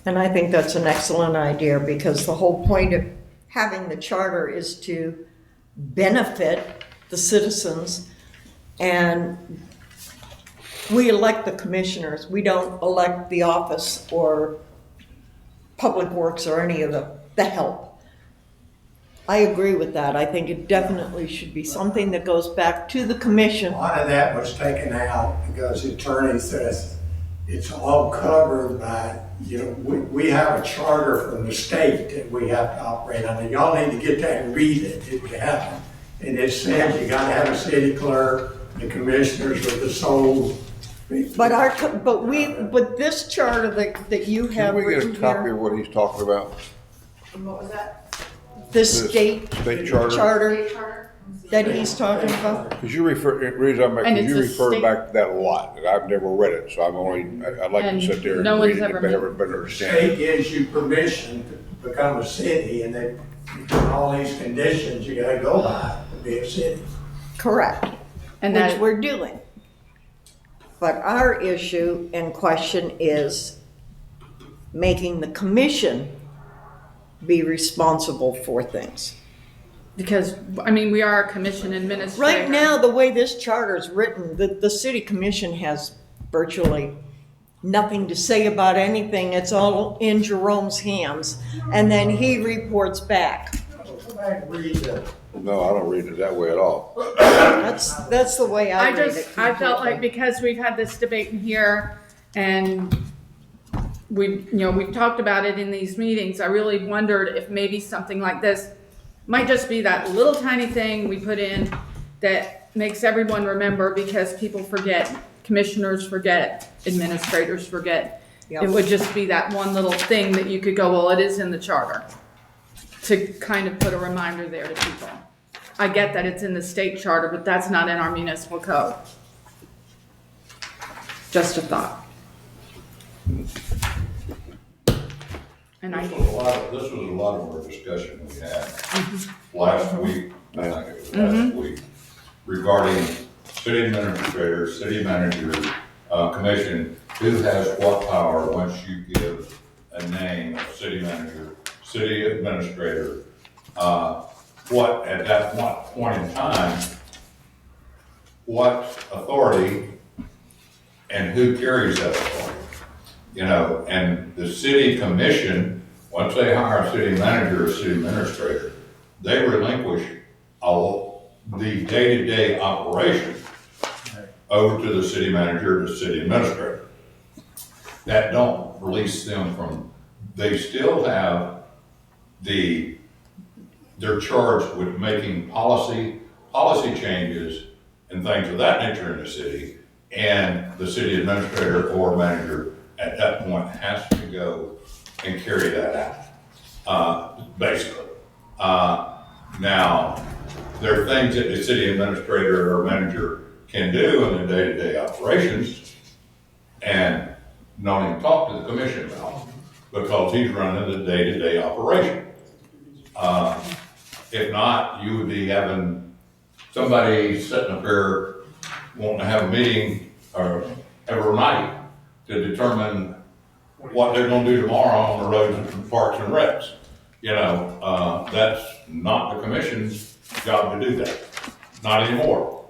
And I think that's an excellent idea, because the whole point of having the charter is to benefit the citizens. And we elect the commissioners. We don't elect the office or public works or any of the help. I agree with that. I think it definitely should be something that goes back to the A commission. lot of that was taken out because the attorney says it's all covered by, we have a charter from the state that we have to operate under. Y'all need to get that and read it if you haven't. And it says you gotta have a city clerk, the commissioners are the sole. But this charter that you have Can we get written a copy here, of what he's talking about? What was that? this state State charter? charter State charter? that he's talking about, Because you refer, the reason I'm, And because you it's a refer state- back to that a lot, and I've never read it, so I'd like And to sit there no and one's read it ever to better, made- better understand it. State gives you permission to become a city, and they, all these conditions you gotta go by to be a city. correct, And which that, we're doing. But our issue and question is making the commission be responsible for things. because, I mean, we are a commission administrator. Right now, the way this charter is written, the city commission has virtually nothing to say about anything. It's all in Jerome's hands, and then he reports back. fact, read it. No, I don't read it that way at all. That's the way I read it. I felt like completely. because we've had this debate in here and we've talked about it in these meetings, I really wondered if maybe something like this might just be that little tiny thing we put in that makes everyone remember, because people forget, commissioners forget, administrators forget. Yep. It would just be that one little thing that you could go, well, it is in the charter, to kind of put a reminder there to people. I get that it's in the state charter, but that's not in our municipal code. Just a thought. And This was a lot of our discussion we had last week, I think it was last week, regarding city administrator, city manager, commission, who has what power once you give a name of city manager, city administrator, what, at that point in time, what authority and who carries that authority? You know, and the city commission, once they hire a city manager or city administrator, they relinquish all the day-to-day operation over to the city manager or the city administrator. That don't release them from, they still have they're charged with making policy changes and things of that nature in the city, and the city administrator or manager at that point has to go and carry that out, basically. Now, there are things that the city administrator or manager can do in the day-to-day operations and not even talk to the commission about, because he's running the day-to-day operation. If not, you would be having somebody sitting up there wanting to have a meeting or every night to determine what they're gonna do tomorrow on the roads and parks and recs. You know, that's not the commission's job to do that, not anymore.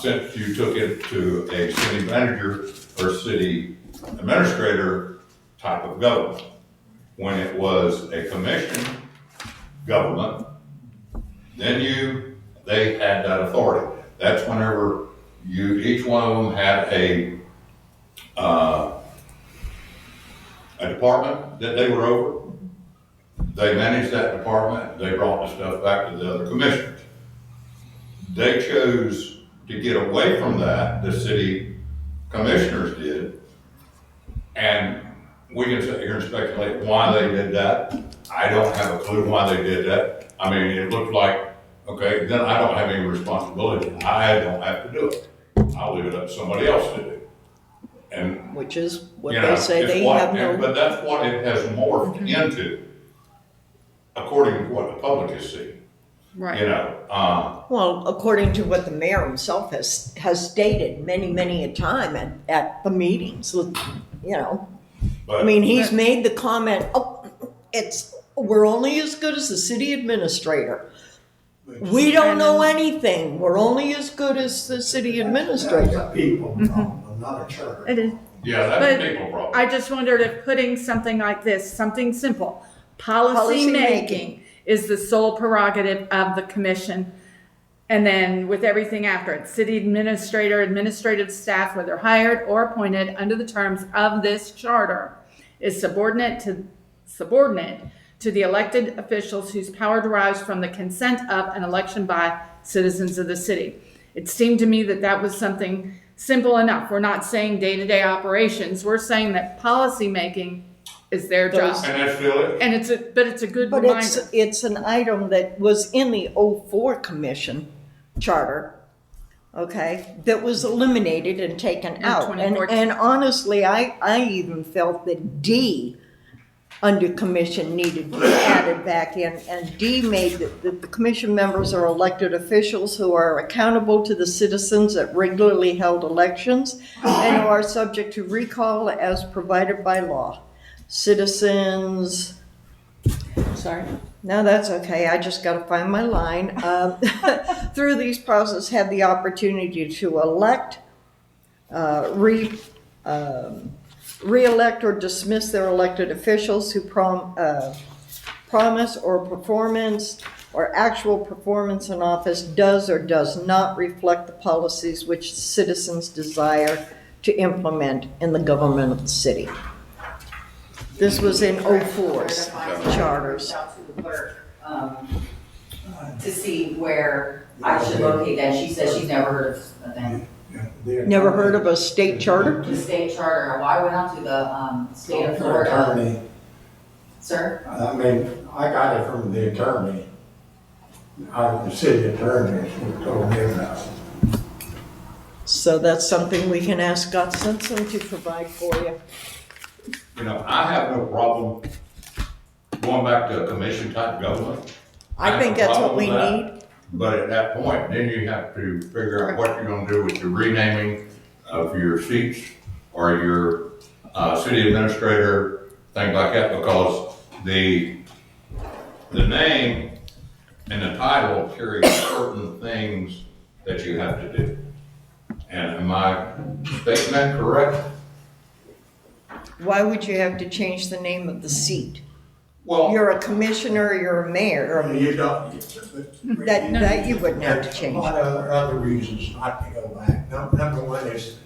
Since you took it to a city manager or city administrator type of government. When it was a commission government, then they had that authority. That's whenever each one of them had a department that they were over. They managed that department, they brought the stuff back to the other commissioners. They chose to get away from that, the city commissioners did, and we can sit here and speculate why they did that. I don't have a clue why they did that. I mean, it looked like, okay, then I don't have any responsibility. I don't have to do it. I'll leave it up to somebody else to do. And Which is what you know, they say it's they what- have no. But that's what it has morphed into, according to what the public is seeing. You right. know, Well, according to what the mayor himself has stated many a time at the meetings, you know. but I mean, he's made the comment, we're only as good as the city administrator. We don't know anything. We're only as good as the city That's administrator. a people problem, not a charter. It is. yeah, that's But a people problem. I just wondered if putting something like this, something simple, policy making is the sole prerogative of the commission. And then with everything after it, city administrator, administrative staff, whether hired or appointed under the terms of this charter, is subordinate to the elected officials whose power derives from the consent of an election by citizens of the city. It seemed to me that that was something simple enough. We're not saying day-to-day operations. We're saying that policy making is their job. And that's still it. And it's a good But reminder. it's an item that was in the '04 commission charter, okay, that was eliminated and taken out. 2014. And honestly, I even felt that D under commission needed to be added back in. And D made that the commission members are elected officials who are accountable to the citizens at regularly held elections and who are subject to recall as provided by law. Citizens, Sorry. no, that's okay. I just got to find my line. Through these process, have the opportunity to elect, re-elect or dismiss their elected officials who promise or performance or actual performance in office does or does not reflect the policies which citizens desire to implement in the government of the city. This was in '04's charters. Out to the clerk, to see where I should locate that. She says she's never heard of them. Never heard of a state charter? The state charter, well, I went out to the, state of The Florida. attorney, Sir? I mean, I got it from the attorney. The city attorney who told me about it. So that's something we can ask Scott Simpson to provide for you. You know, I have no problem going back to a commission type government. I think that's what we have no problem with need. that. But at that point, then you have to figure out what you're gonna do with the renaming of your seats or your, city administrator, things like that, because the name and the title carry certain things that you have to do. And am I stating that correct? Why would you have to change the name of the seat? Well, You're a commissioner, you're a mayor, You don't. that you wouldn't have to There's change. A lot of other reasons not to go back. Number one is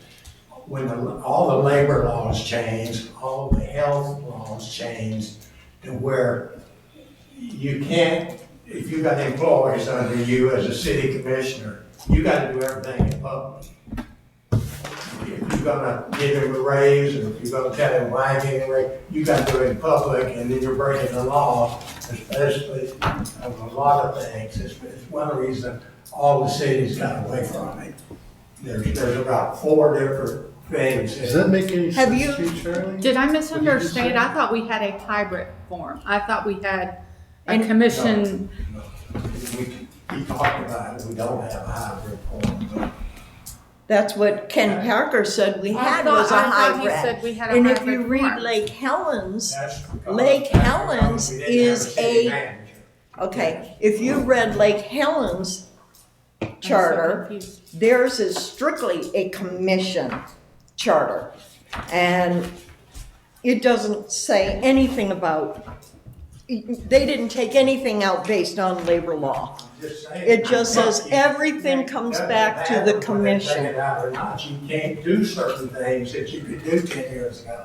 when all the labor laws changed, all the health laws changed to where you can't, if you got employees under you as a city commissioner, you gotta do everything in public. If you're gonna give him a raise, or if you're gonna tell him why he getting a raise, you gotta do it in public, and then you're breaking the law, especially of a lot of things. It's one reason all the cities got away from it. There's about 4 different things. Does that make any Have sense you- to you, Charlie? Did I misunderstand? I thought we had a hybrid form. I thought we had a And- commission. We talked about it, we don't have a hybrid form, but That's what Ken Parker said we had was a I thought he hybrid. said we had a And if hybrid you read form. Lake Helen's, that's because. Lake that's Helen's because we didn't have is city a- manager. okay, if you read Lake Helen's I'm so charter, confused. theirs is strictly a commission charter. And it doesn't say anything about, they didn't take anything out based on labor law. Just saying. It just says everything comes back to the Doesn't matter whether they take commission. it out or not, you can't do certain things that you could do 10 years ago.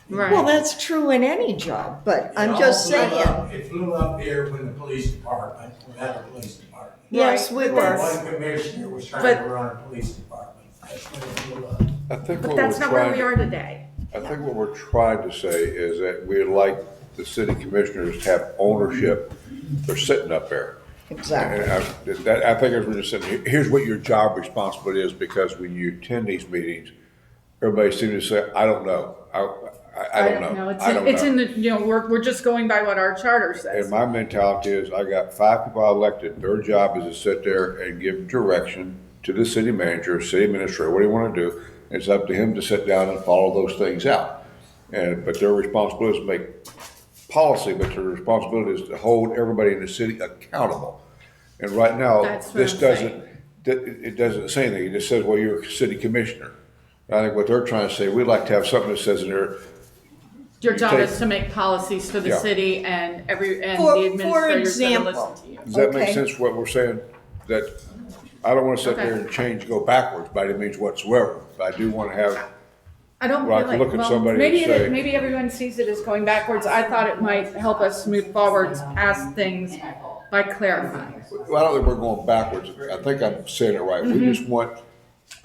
Right. Well, that's true in any job, but I'm just It all blew saying, up- It flew up here when the police department, we had a police department. yes, we were. One commissioner was trying But- to run a police department, that's when it flew up. I think But what that's we're not where trying we are today. I think what we're trying to say is that we'd like the city commissioners to have ownership. They're sitting up there. Exactly. And I think as we're just saying, here's what your job responsibility is, because when you attend these meetings, everybody seems to say, I don't know. I don't know. It's, I don't it's know. in the, we're just going by what our charter And says. my mentality is, I got 5 people I elected, their job is to sit there and give direction to the city manager, city administrator, what do you wanna do? It's up to him to sit down and follow those things out. But their responsibility is to make policy, but their responsibility is to hold everybody in the city accountable. And right now, That's what this I'm doesn't, it doesn't say anything, it just says, well, you're a city commissioner. I think what they're trying to say, we'd like to have something that says in there, Your you job take- is to make policies for the Yeah. city and the For administrators are gonna example. listen to you. does that make Okay. sense what we're saying? That, I don't wanna sit there Okay. and change, go backwards by any means whatsoever, but I do wanna have, I don't Well, I feel can like, look at well, somebody maybe, and say- maybe everyone sees it as going backwards. I thought it might help us move forwards past things by clarifying. well, I don't think we're going backwards, I think I'm saying it right, we just want,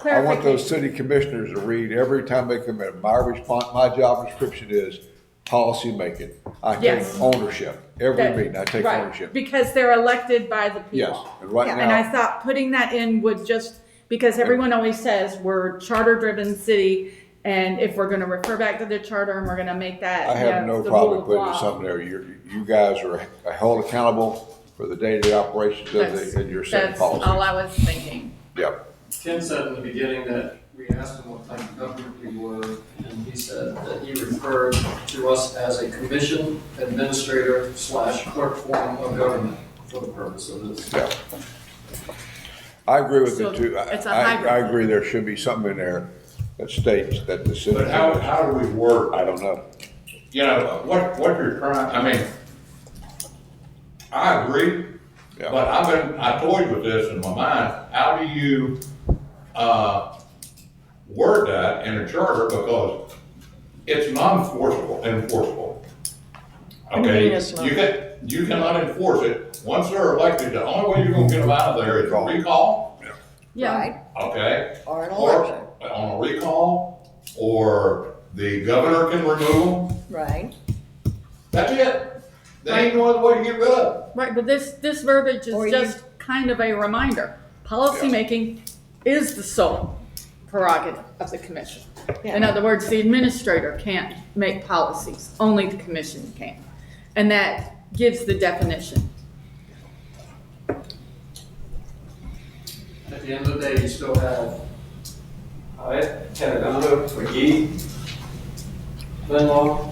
I want those Clarification. city commissioners to read every time they come in, my job description is policy making. I take Yes. ownership, every That- meeting, I take right, ownership. Because they're elected by the people. Yes, and right Yeah. And I now, thought putting that in would just, because everyone always says we're charter-driven city, and if we're gonna refer back to the charter and we're gonna make that, I have no the problem rule of putting law. something there, you guys are held accountable for the day-to-day operations of That's, the, and you're setting that's all policy. I was thinking. Yep, Ken said in the beginning that we asked him what type of government we were, and he said that he referred to us as a commission administrator / clerk form of government for the purpose of this. yeah. I agree with So it too. it's a I hybrid. agree there should be something in there that states that the city. But how do we word? I don't know. You know, what you're trying, I mean, I agree Yeah. But I toyed with this in my mind, how do you, word that in a charter, because it's enforceable. What do you mean Okay, it's not? you cannot enforce it, once they're elected, the only way you're gonna get them out of there is a recall, Yeah, Right? okay? Or an Or election, on a recall, or the governor can remove them, right? that's it. There ain't no other way to get rid of it. right, but this verbiage Or is you- just kind of a reminder. Policymaking is the sole prerogative of the commission. In Yeah. other words, the administrator can't make policies, only the commission can. And that gives the definition. At the end of the day, you still have Canadano, McGee, Glenlaw,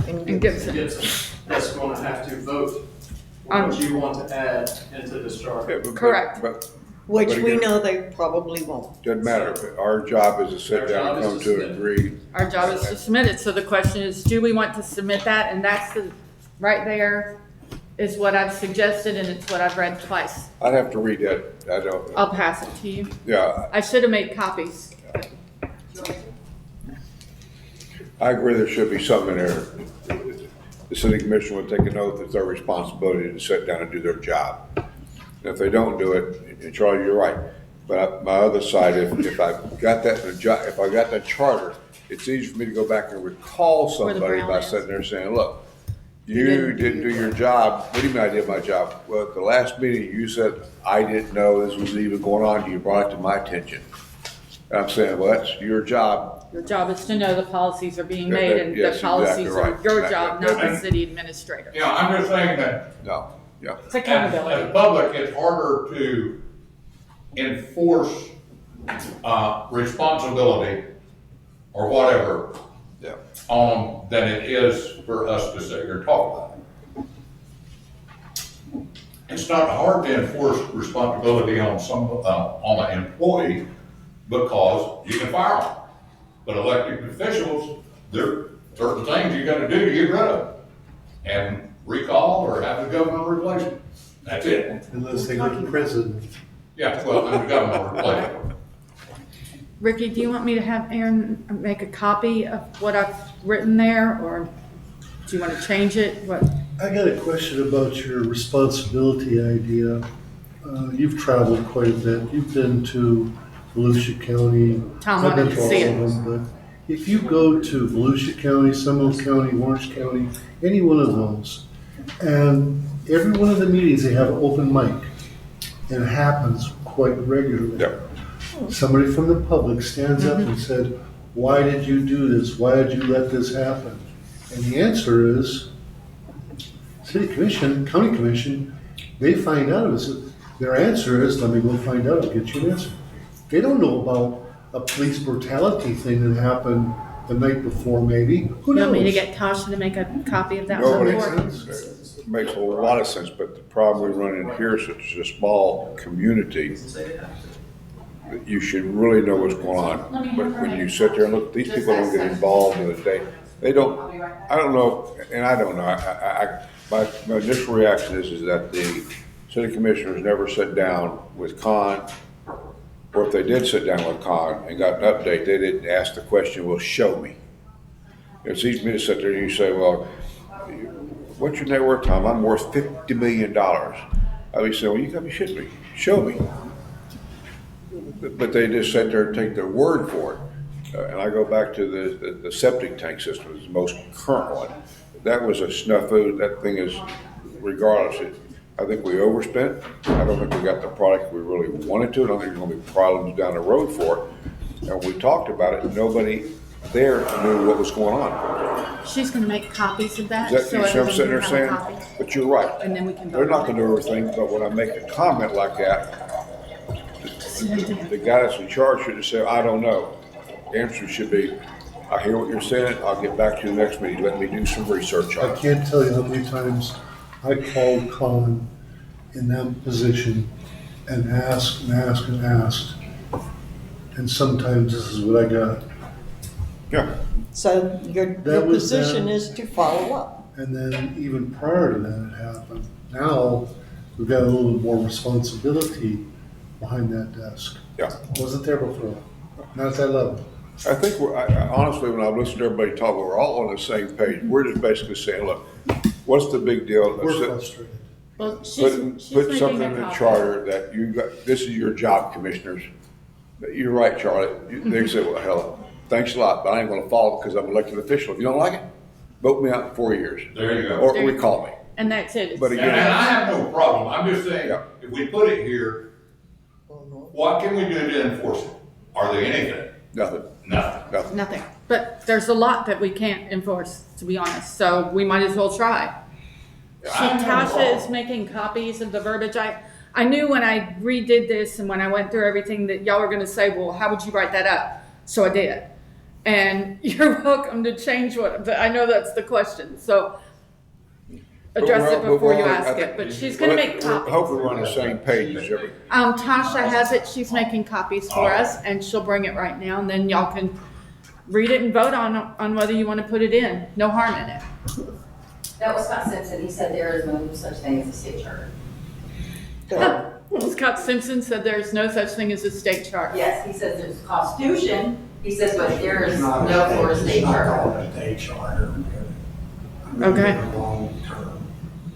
And Gibson. Gibson. That's going to have to vote On- what you want to add into this charter. Correct. But Which But we again- know they probably won't. doesn't matter, our job is to sit Our down and job come is to to an agree. Our job is to submit it, so the question is, do we want to submit that? And that's the, right there is what I've suggested, and it's what I've read twice. I'd have to read that, I don't, I'll pass it to you. yeah, I should have made copies. I agree there should be something in there. The city commission would take an oath, it's their responsibility to sit down and do their job. And if they don't do it, and Charlie, you're right, but my other side, if I got that, if I got that charter, it's easy for me to go back and recall Where the somebody brown by is. sitting there saying, look, you didn't do your job. What do you mean I did my job? Well, at the last meeting, you said, I didn't know this was even going on, you brought it to my attention. And I'm saying, well, that's your job. Your job is to know the policies are being Yeah, made, and yes, the policies exactly are right. your That- job, that- not the that- city administrator. You know, I'm just saying that No, yeah. It's as accountability. public, it's harder to enforce, responsibility or whatever Yeah. than it is for us to sit here and talk about it. It's not hard to enforce responsibility on on an employee because you can fire them. But elected officials, there are certain things you gotta do to get rid of them. And recall or have the government replace it. That's it. Unless they go to prison. Yeah, well, and the government replace it. Ricky, do you want me to have Aaron make a copy of what I've written there, or do you want to change it? What? I got a question about your responsibility idea. You've traveled quite a bit. You've been to Volusia County. Tom I've been wanted to to see all it. of them, but if you go to Volusia County, Seminole County, Orange County, any one of those, and every one of the meetings, they have an open mic, and it happens quite regularly. Yeah. Somebody from the public stands up and said, why did you do this? Why did you let this happen? And the answer is, city commission, county commission, they find out. Their answer is, let me go find out, I'll get you an answer. They don't know about a police brutality thing that happened the night before, maybe. Who You knows? want me to get Tasha to make a copy of that Nobody, report? it makes a lot of sense, but the problem we run in here is it's a small community. You should really know what's going on. But when you sit there and look, these people don't get involved in the day. They don't, I don't know, and I don't know, my initial reaction is that the city commissioners never sat down with Con, or if they did sit down with Con and got an update, they didn't ask the question, well, show me. It's easy for me to sit there and you say, well, what's your net worth, Tom? I'm worth $50 million. I would say, well, you gotta be shitting me. Show me. But they just sit there and take their word for it. And I go back to the septic tank system, is the most current one. That was a snafu. That thing is, regardless, I think we overspent. I don't think we got the product we really wanted to. I don't think there's gonna be problems down the road for it. And we talked about it, nobody there knew what was going on. She's going to make copies of that, Is that, so you see what I'm everyone sitting can there have a saying? copy. But you're right. And then we can They're vote not on gonna do everything, but when I make a comment like that, the guy that's in charge should just say, I don't know. The answer should be, I hear what you're saying, I'll get back to you next meeting, let me do some research on I it. can't tell you how many times I called Con in that position and asked and asked and asked. And sometimes this is what I got. Yeah, So your That was position them. is to follow up. And then even prior to that, it happened. Now, we've got a little bit more responsibility behind that desk. Yeah. Wasn't there before, not at that level. I think honestly, when I've listened to everybody talk, we're all on the same page. We're just basically saying, look, what's the big deal? We're frustrated. Well, Put she's something making in a the copy. charter that you got, this is your job, commissioners. You're right, Charlie. They say, well, hell, thanks a lot, but I ain't gonna follow because I'm an elected official. If you don't like it, vote me out in 4 years. There you go. Or There you recall me. And that's it. But And again, I have no problem, I'm just saying, Yeah. if we put it here, what can we do to enforce it? Are there anything? nothing, Nothing. nothing. Nothing. But there's a lot that we can't enforce, to be honest, so we might as well try. I have no Tasha problem. is making copies of the verbiage. I knew when I redid this and when I went through everything that y'all were gonna say, well, how would you write that up? So I did. And you're welcome to change what, but I know that's the question, so address it before you ask it, but she's gonna make copies. Hopefully we're on the same page as every, Tasha has it, she's making copies for us, and she'll bring it right now, and then y'all can read it and vote on whether you wanna put it in. No harm in it. That was Scott Simpson, he said there is no such thing as a state charter. Scott Simpson said there's no such thing as a state charter. Yes, he says there's a constitution, he says, but there is It's no not Florida state it's not charter. called a state charter. Okay. Long term.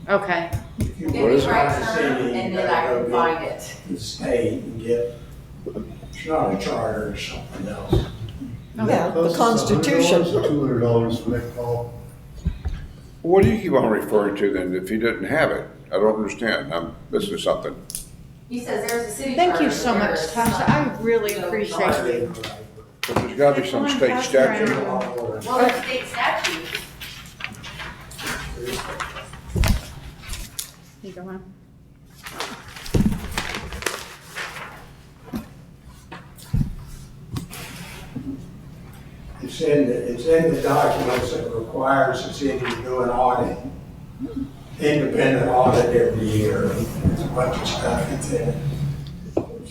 Okay, If you Give put me it the right on the term, city, and you then I gotta can go find get it. the state and get, it's not a charter, it's something else. Yeah, the Constitution. $200 for that call. what do you keep on referring to then if he didn't have it? I don't understand. I'm missing something. He says there's a city charter. thank you so but there much, is Tasha, not. I really appreciate you. But there's gotta be some state statute. Well, it's state statute. You go on. It's in the documents that requires the city to do an audit, independent audit every year. There's a bunch of stuff that's in it.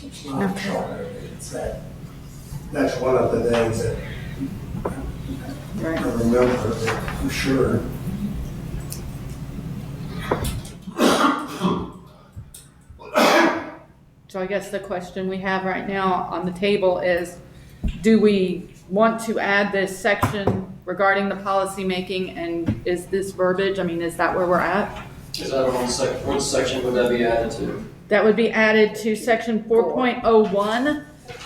It's not a charter, it's that, that's one of the things that I Right. remember for sure. So I guess the question we have right now on the table is, do we want to add this section regarding the policymaking, and is this verbiage, I mean, is that where we're at? Is that what section would that be added to? That would be added to section 4.01,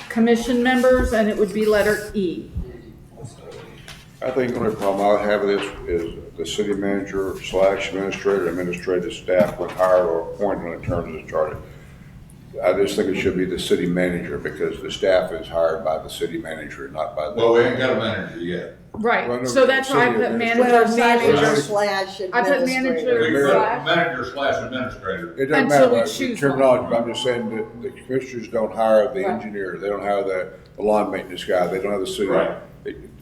commission members, and it would be letter E. I think the only problem I have with this is the city manager / administrator, administrative staff when hired or appointed in terms of the charter. I just think it should be the city manager because the staff is hired by the city manager, not by the. Well, we ain't got a manager yet. Well, Right, no, so that's why I city put administrator. manager Well, manager slash. slash I put manager administrator. We put slash. manager / administrator. It doesn't Until matter we what the choose terminology, but I'm just saying that the commissioners don't hire the Right. engineer, they don't hire the lawn maintenance guy, they don't have the city. Right.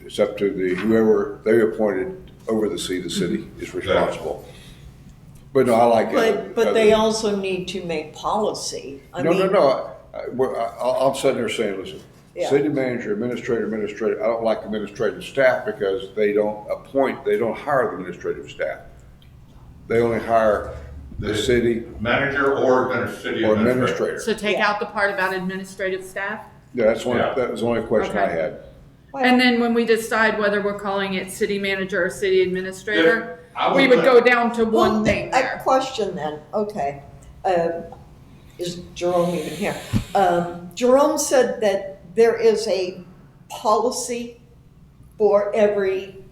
It's up to the, whoever they appointed over the city is responsible. But no, I like it. But they also need to make policy. I No, no, mean, no, I'm sitting there saying, listen, Yeah. city manager, administrator, I don't like administrative staff because they don't appoint, they don't hire the administrative staff. They only hire the city Manager or city or administrator. administrator. So take Yeah. out the part about administrative staff? Yeah, that was the only question I Okay. had. And then when we decide whether we're calling it city manager or city administrator, I we would think- go down to one Well, name A there. question then, okay. Is Jerome even here? Jerome said that there is a policy for every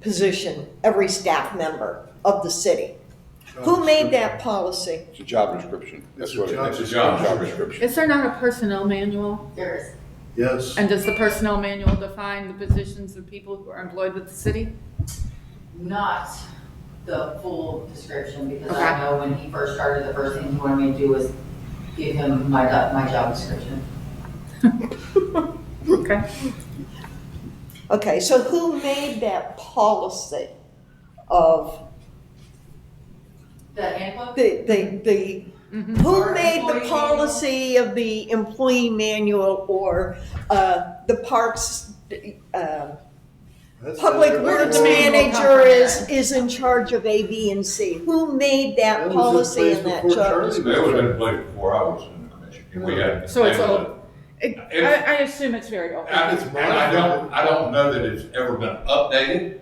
position, every staff member of the city. Who made that policy? It's a job description. That's what it is. It's a job Job description. Is there not a personnel manual? There is. Yes. And does the personnel manual define the positions of people who are employed with the city? Not the full description, because Okay. I know when he first started, the first thing he wanted me to do was give him my job description. Okay. Okay, so who made that policy of The handbook? who made the Employee policy of the employee manual or the parks, I That's Public better. Works Or the manual manager compromise. is in charge of A, B, and C. Who made That that was in policy place and that before job? Charlie was It was there. in place before I was in the commission. And we had. So it's and, old. I assume it's very old. And I don't know that it's ever been updated.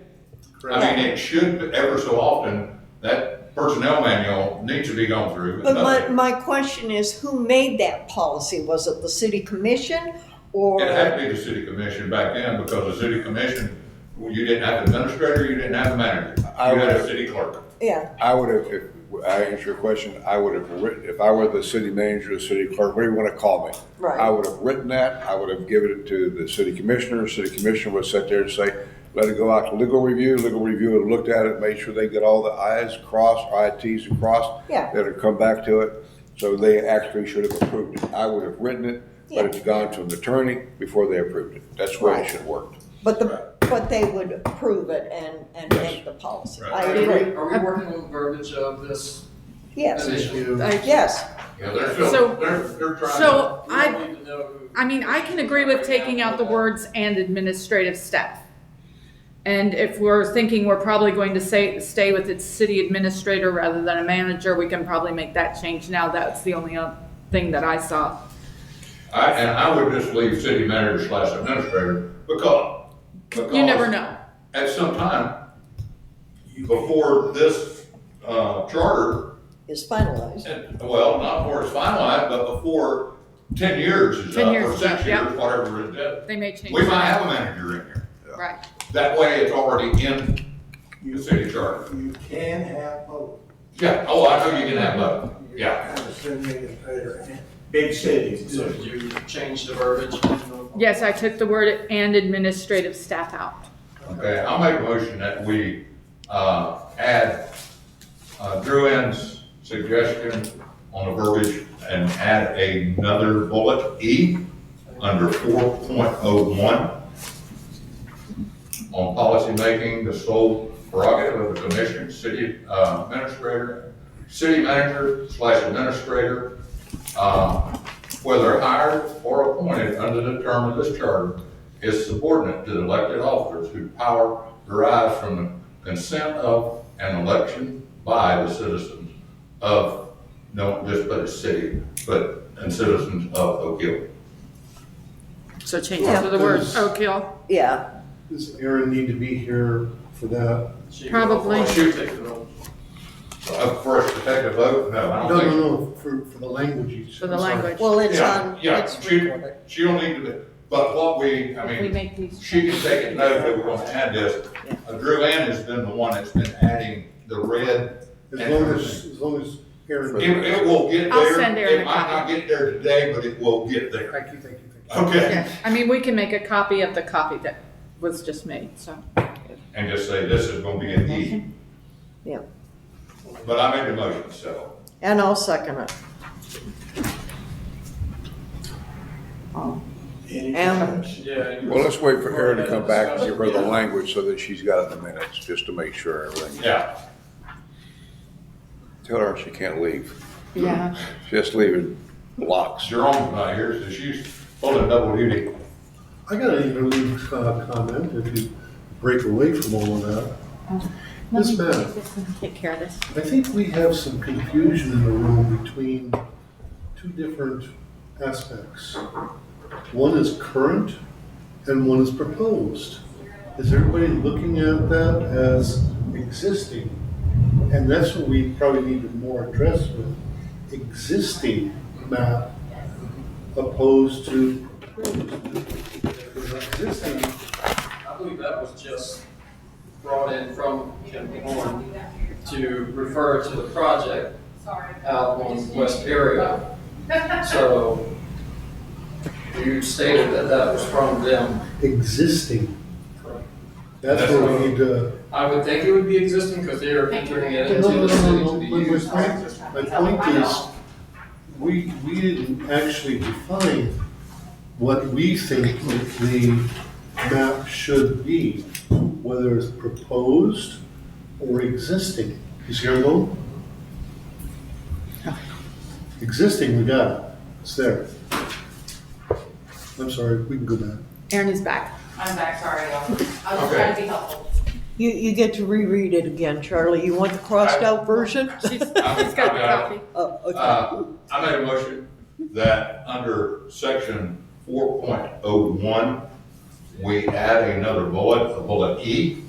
I mean, it should, ever so often, that personnel manual needs to be gone through. and But updated. my question is, who made that policy? Was it the city commission or? It had to be the city commission back then, because the city commission, well, you didn't have an administrator, you didn't have a manager. You I had a would- city clerk. Yeah, I would have, if I answer your question, I would have written, if I were the city manager, the city clerk, whatever you want to call me. Right. I would have written that, I would have given it to the city commissioner would sit there and say, let it go out to legal review would have looked at it, made sure they get all the i's crossed, i's and crossed. Yeah. That would come back to it, so they actually should have approved it. I would have written it, but it's gone to an attorney before they approved it. That's the way Right. it should have worked. but they would approve it and make the policy. Right. I Are agree. we working on verbiage of this Yes, initiative? yes. Yeah, they're still, So- they're trying. So We I, don't need to know who- I mean, I can agree with taking out the words "and administrative staff." And if we're thinking we're probably going to stay with its city administrator rather than a manager, we can probably make that change now. That's the only thing that I saw. And I would just leave city manager / administrator, because. You never know. At some time, before this, charter, Is finalized. and, well, not before it's finalized, but before 10 years is 10 up, years or is 6 up, yeah. years, whatever it is. They may change. We might that. have a manager in here. Right. That way, it's already in the city charter. You can have both. Yeah, oh, I know you can have both, yeah. Have a city administrator and big cities So do. you change the verbiage? Yes, I took the word "and administrative staff" out. Okay, I'll make a motion that we, add, Drew Ann's suggestion on the verbiage and add another bullet, E, under 4.01. On policymaking, the sole prerogative of the commission, city administrator, city manager / administrator, whether hired or appointed under the term of this charter, is subordinate to the elected officers whose power derives from the consent of an election by the citizens of, don't just put a city, but and citizens of Oak Hill. So change Yeah. it to the word Does- Oak Hill. Yeah, Does Aaron need to be here for that? Probably. Why don't you take the vote? For us to take a vote, no, I No, don't think. no, for the language. each- For the I'm sorry. language. well, it's Yeah, on, yeah, it's she, recorded. she don't need to, but what we, I If we mean, make these. she can take a note that we're gonna add this. Drew Ann has been the one that's been adding the red. As long as Aaron. It will get I'll there, send Aaron a it might not copy. get there today, but it will get there. Thank you, thank you, thank you. Okay, Yeah, I mean, we can make a copy of the copy that was just made, so. and just say this is gonna be an E. Yeah. But I made the motion, so. And I'll second it. Any And- discussion? Yeah. Well, let's wait for Erin to come back and give her the language so that she's got it in the minutes, just to make sure everything. Yeah, Tell her she can't leave. Yeah. Just leave it blocks. Jerome's not here, so she's pulling double duty. I got an interlude comment if you break away from all of that. Let This me map. take this and take care of this. I think we have some confusion in the room between two different aspects. One is current and one is proposed. Is everybody looking at that as existing? And that's what we probably need to more address with existing map opposed to proposed. Because existing, I believe that was just brought in from Kim Horn to refer to the project out on West area. So you stated that that was from them. existing, that's where we need to. I would think it would be existing because they are entering it into the city to be used. My point is, we didn't actually define what we think the map should be, whether it's proposed or existing. You see where I'm going? Existing, we got it, it's there. I'm sorry, we can go back. Aaron is back. I'm back, sorry, y'all. I was just trying to be helpful. You get to reread it again, Charlie. You want the crossed out version? She's got the copy. Oh, okay. I made a motion that under section 4.01, we add another bullet, a bullet E,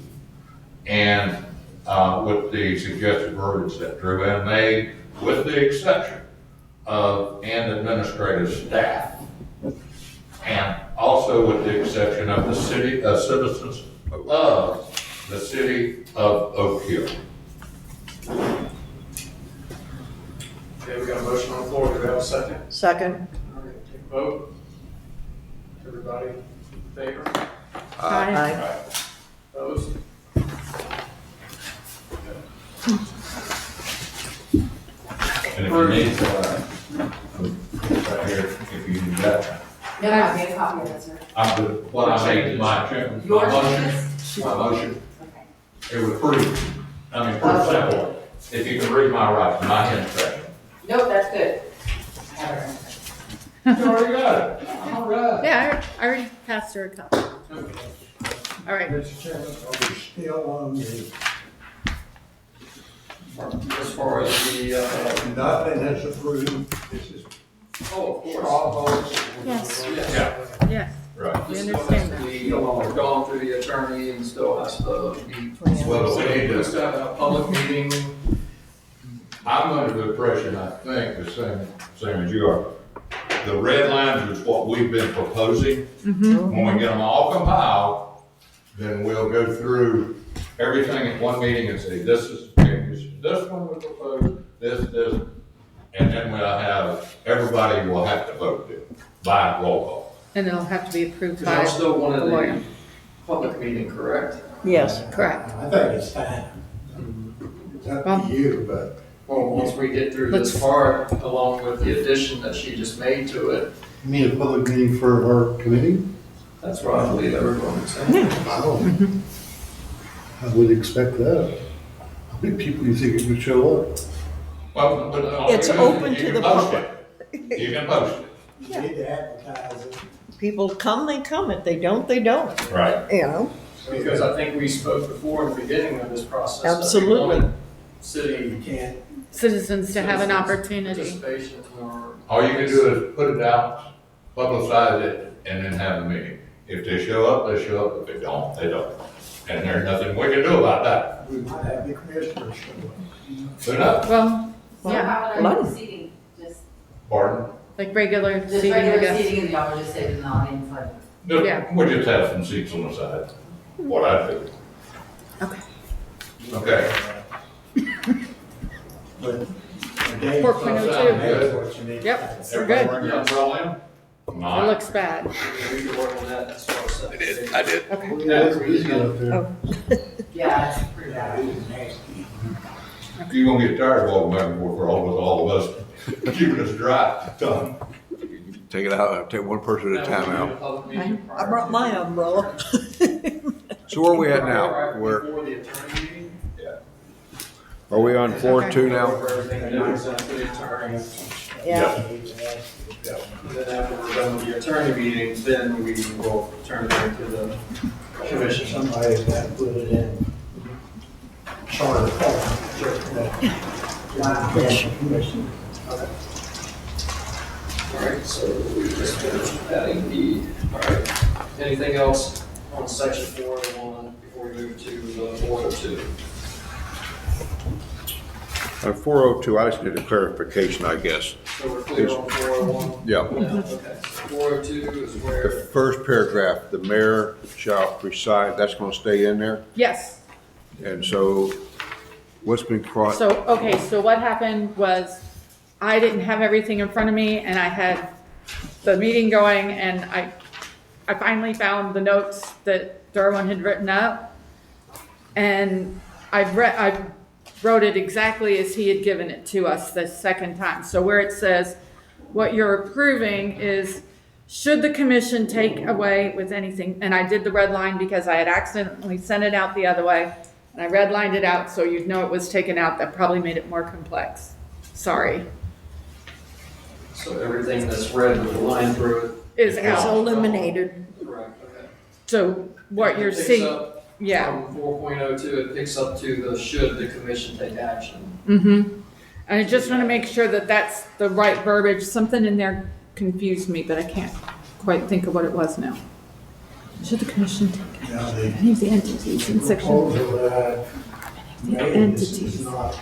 and with the suggested verbiage that Drew Ann made, with the exception of and administrative staff, and also with the exception of the citizens of the city of Oak Hill. Okay, we got a motion on the floor, do we have a second? Second. All right, take a vote. Everybody in favor? Aye. Aye. Opposed? And if you need, right here, if you need that, No, I made a copy of it, sir. I'm good. What I made, my Yours motion, is? my motion, Okay. it was pretty, pretty simple. If you can read my writing, my handwriting. Nope, that's good. I have it right. You already got it. All right. Yeah, I already passed her a copy. All right. Mr. Chairman, are we still on the, As far as the, nothing is approved, this is oh, of course. straw votes? Yes. Yeah, Yes, right. we This still understand has to that. be gone through the attorney and still has to be. Well, we need Just to, have a public meeting. I'm under the impression, I think, the same as you are. The red lines is what we've been proposing. When we get them all compiled, then we'll go through everything in one meeting and say, this is changes, this one we propose, this, and then we'll have, everybody will have to vote it by roll call. And it'll have to be approved Because by y'all still the wanted lawyer. the public meeting, correct? Yes. Correct. I think it's time. It's up to you, but Well, once we get through this Let's- part, along with the addition that she just made to it, You mean a public meeting for our committee? that's what I believe everyone is saying. Wow. I would expect that. How many people do you think would show up? Well, but all It's you do is open you to can the post public. it. You can post it. you need to advertise it. People come, they come. If they don't, they don't. Right. You know? Because I think we spoke before in the beginning of this process. that we Absolutely. wanted City You can't, Citizens to have an citizens' opportunity. participation or. All you can do is put it out, publicize it, and then have a meeting. If they show up, they show up. If they don't, they don't. And there's nothing we can do about that. we might have the commissioners show up. So no, Well, So yeah, how would I do the seating? Just pardon? like regular just seating, I regular guess. seating and y'all would just sit in the audience like. Yeah. We just have some seats on the side. What I do. Okay. Okay. But the day 4.02. that's what you need. to Yep. have. We're Everybody good. bring your umbrella in? It Mine. looks bad. We can work on that as far as. I did, I did. Okay. Yeah, it's busy out there. Oh. Yeah, it's pretty Yeah, bad. it is nasty. You're gonna get tired of walking back and forth for all of us, keeping us dry. Done. Take it out, take one person at a time out. I brought my umbrella. So where are we at now? Where, Before the attorney meeting. are we on 4.2 now? Over everything that was done for the attorney. Yeah. Then after we're done with the attorney meeting, then we will turn it into the commission. Somebody's got to put it in charter form. Commission. All right, so we just finished adding the, all right. Anything else on section 401 before we move to the 402? On 402, I just need a clarification, I guess. So we're clear on 401? Yeah. Okay, so 402 is The where, first paragraph, the mayor shall preside, that's gonna stay in there? Yes. And so what's been crossed? So, okay, so what happened was I didn't have everything in front of me and I had the meeting going and I finally found the notes that Darwin had written up. And I wrote it exactly as he had given it to us the second time. So where it says, what you're approving is, should the commission take away with anything, and I did the red line because I had accidentally sent it out the other way, and I redlined it out so you'd know it was taken out. That probably made it more complex. Sorry. so everything that's red with the line through Is It's out. eliminated. it. Correct, okay. So what you're It picks seeing, up yeah. From 4.02, it picks up to the should the commission take action. Mm-hmm. And I just want to make sure that that's the right verbiage. Something in there confused me, but I can't quite think of what it was now. Should the commission take Now, any of the entities in section? proposal that I made is Entities. not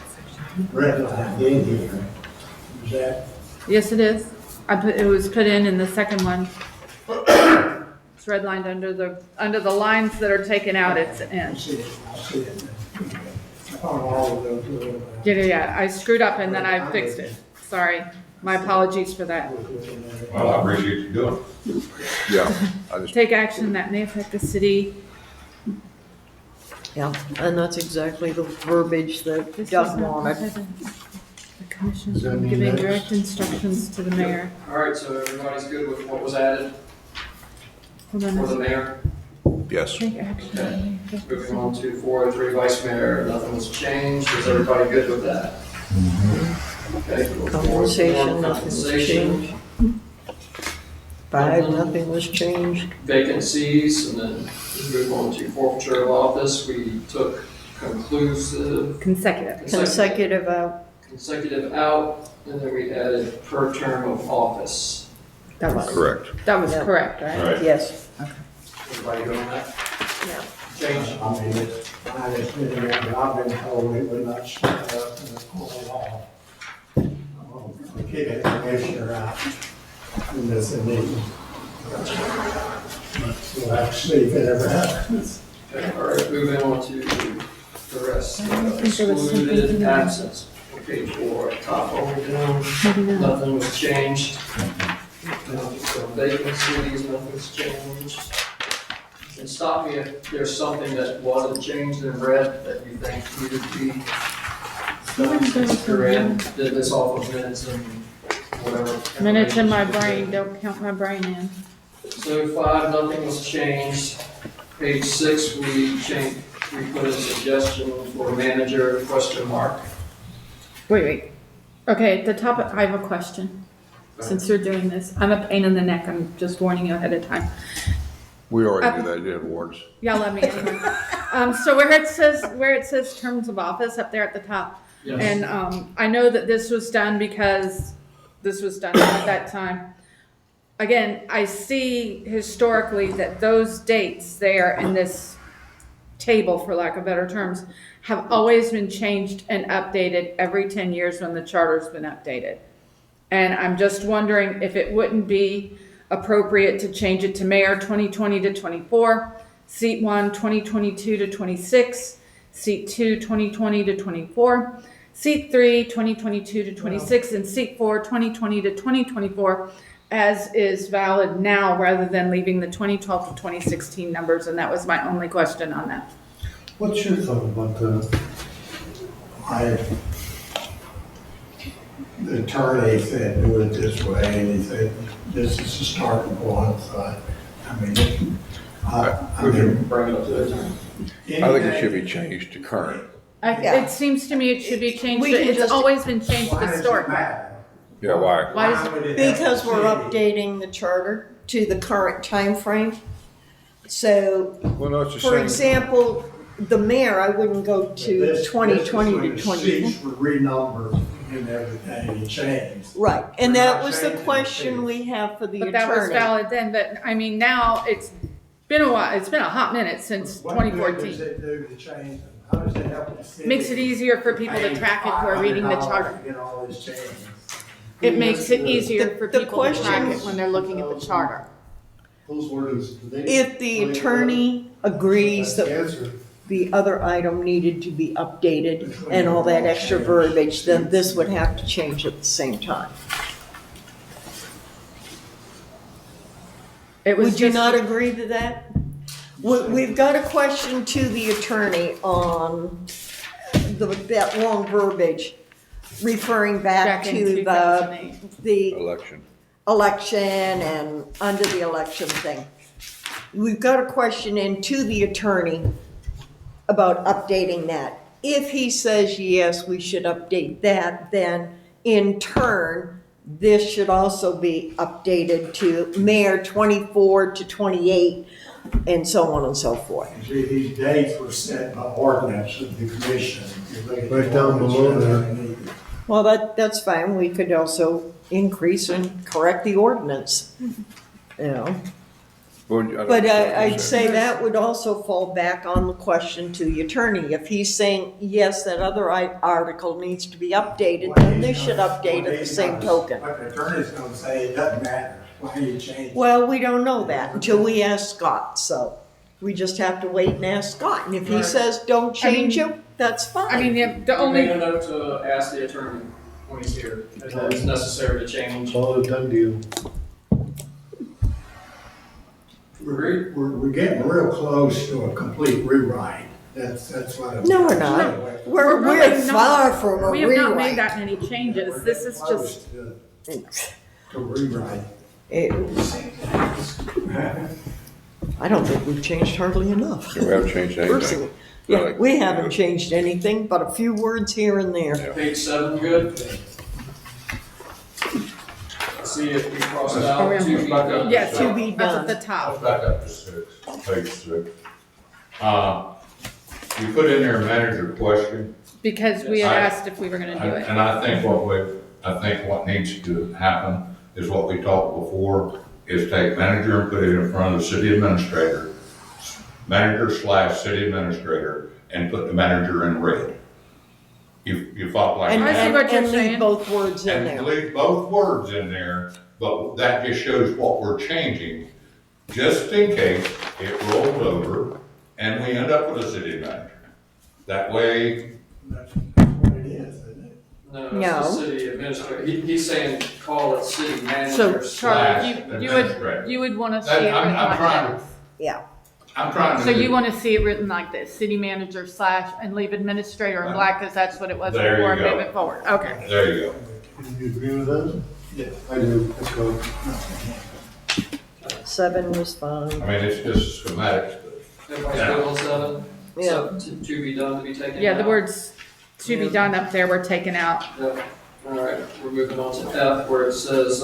redlined in here. Is that, Yes, it is. It was put in the second one. It's redlined under the lines that are taken out, it's I in. see it. On all of those. Yeah, I screwed up and then I fixed it. Sorry. My apologies for that. Well, I appreciate you doing it. Yeah, I just, Take action that may affect the city. Yeah, and that's exactly the verbiage that This Doug is not wanted. The commission Does that mean giving next? direct instructions to the mayor. All right, so everybody's good with what was added Hold for the on. mayor? yes. Take action. that may affect the Moving on to 403 vice mayor, nothing was changed. Is everybody good with that? Okay. we'll go forward. Compensation, nothing was Compensation, changed. 5, nothing was changed. vacancies, and then we move on to forfeiture of office. We took conclusive, Consecutive. Consecutive out. consecutive out, and then we added per term of office. That was, Correct. that was Yeah. correct, right? Right. Yes. Everybody good on that? Yeah. Change. I mean, it's fine, it's been there, but I've been told it would not stand up and it's going off. We kick a commissioner out in this meeting. We'll have to see if it ever happens. Okay, all right, moving on to the rest. I don't think there was something Excluded in there. absence. Page 4, top all down, Maybe not. nothing was changed. So vacancies, nothing's changed. And stop me if there's something that wasn't changed in red that you think needed to be done since you're in, did this off of minutes and whatever. Minutes in my brain, don't count my brain in. So 5, nothing was changed. Page 6, we put a suggestion for manager, question mark. Wait. Okay, at the top, I have a question. Since you're doing this, I'm a pain in the neck, I'm just warning you ahead of time. We already do that, you did warns. Y'all love me anyway. So where it says terms of office up there at the top, Yes. and I know that this was done because this was done at that time. Again, I see historically that those dates there in this table, for lack of better terms, have always been changed and updated every 10 years when the charter's been updated. And I'm just wondering if it wouldn't be appropriate to change it to mayor 2020 to 24, seat 1 2022 to 26, seat 2 2020 to 24, seat 3 2022 to 26, and seat 4 2020 to 2024, as is valid now, rather than leaving the 2012 to 2016 numbers. And that was my only question on that. What's your thought about that? The attorney said do it this way, and he said, this is the starting point, so I mean, I We mean. can bring it up to the attorney. I think it should be changed to current. Yeah. It seems to me it should be changed. We can It's just- always been changed Why does it historically. matter? Yeah, why? Why is it- would it have Because to we're change? updating the charter to the current time frame. So, Well, no, it's the for same. example, the mayor, I wouldn't go But to this- 2020 this to is 24. when the seats were renumbered and everything, it changed. Right, and We're that not was the changing question the we have for the But that was attorney. valid then, but I mean, now it's been a while, it's been a hot minute since What good 2014. does it do to change them? How does it help the city? Makes it easier for people to track it who are reading the charter. $500 to Get all this changed. It makes it easier The- for the people to track question- it when they're looking at the charter. Those words, do they? If the attorney agrees That's the that answer. the other item needed to be updated and all that extra verbiage, then this would have to change at the same time. It was Would you just- not agree to that? We've got a question to the attorney on that long verbiage, referring back Back in to 2008. the Election. election and under the election thing. We've got a question in to the attorney about updating that. If he says, yes, we should update that, then in turn, this should also be updated to mayor 24 to 28 and so on and so forth. See, these dates were set by ordinance of the commission. If you look at the Right down below ordinance, there. Well, that's fine, we could also increase and correct the ordinance, you know. But I'd say that would also fall back on the question to the attorney. If he's saying, yes, that other article needs to be updated, then this should update at the same token. What the attorney's gonna say, it doesn't matter, why you change it. Well, we don't know that until we ask Scott, so we just have to wait and ask Scott. And if he Right. says, don't change it, that's I fine. mean, the We made only, a note to ask the attorney when he's here, if that is necessary to change. Call it a done deal. Agreed? We're getting real close to a complete rewrite. That's what I'm. No, we're not. We're really far not. from a we have not made rewrite. that many changes. This is just, To rewrite. I don't think we've changed hardly enough. We haven't changed anything. Personally, yeah, Really. we haven't changed anything but a few words here and there. Page 7, good? See if we cross it Are we out, on- to be done. yes, To be up at done. the Let's top. back up to 6, page 6. You put in there manager question, Because we had I- asked if we were gonna do it. and I think what needs to happen is what we talked before, is take manager and put it in front of the city administrator, manager/city administrator, and put the manager in red. You thought like And, I see that? what you're and saying. leave both words in And there. leave both words in there, but that just shows what we're changing, just in case it rolls over and we end up with a city manager. That way, That's what it is, isn't it? No, it's No. the city administrator. He's saying call it city So, manager. Charlie, you administrator. would, you would wanna see That- it I'm- written I'm like trying this. Yeah, I'm trying to. So you do- wanna see it written like this, city manager / and leave administrator in black, cause that's what it was There you before, go. move it forward, okay. There you go. Do you agree with that? Yeah. I do, let's go. 7 was fine. I mean, it's just schematics, but Everybody's Yeah. good on 7? Yeah. So, to be done, to be taken out? Yeah, the words to be done up there were taken out. Yep. All right, we're moving on to F, where it says,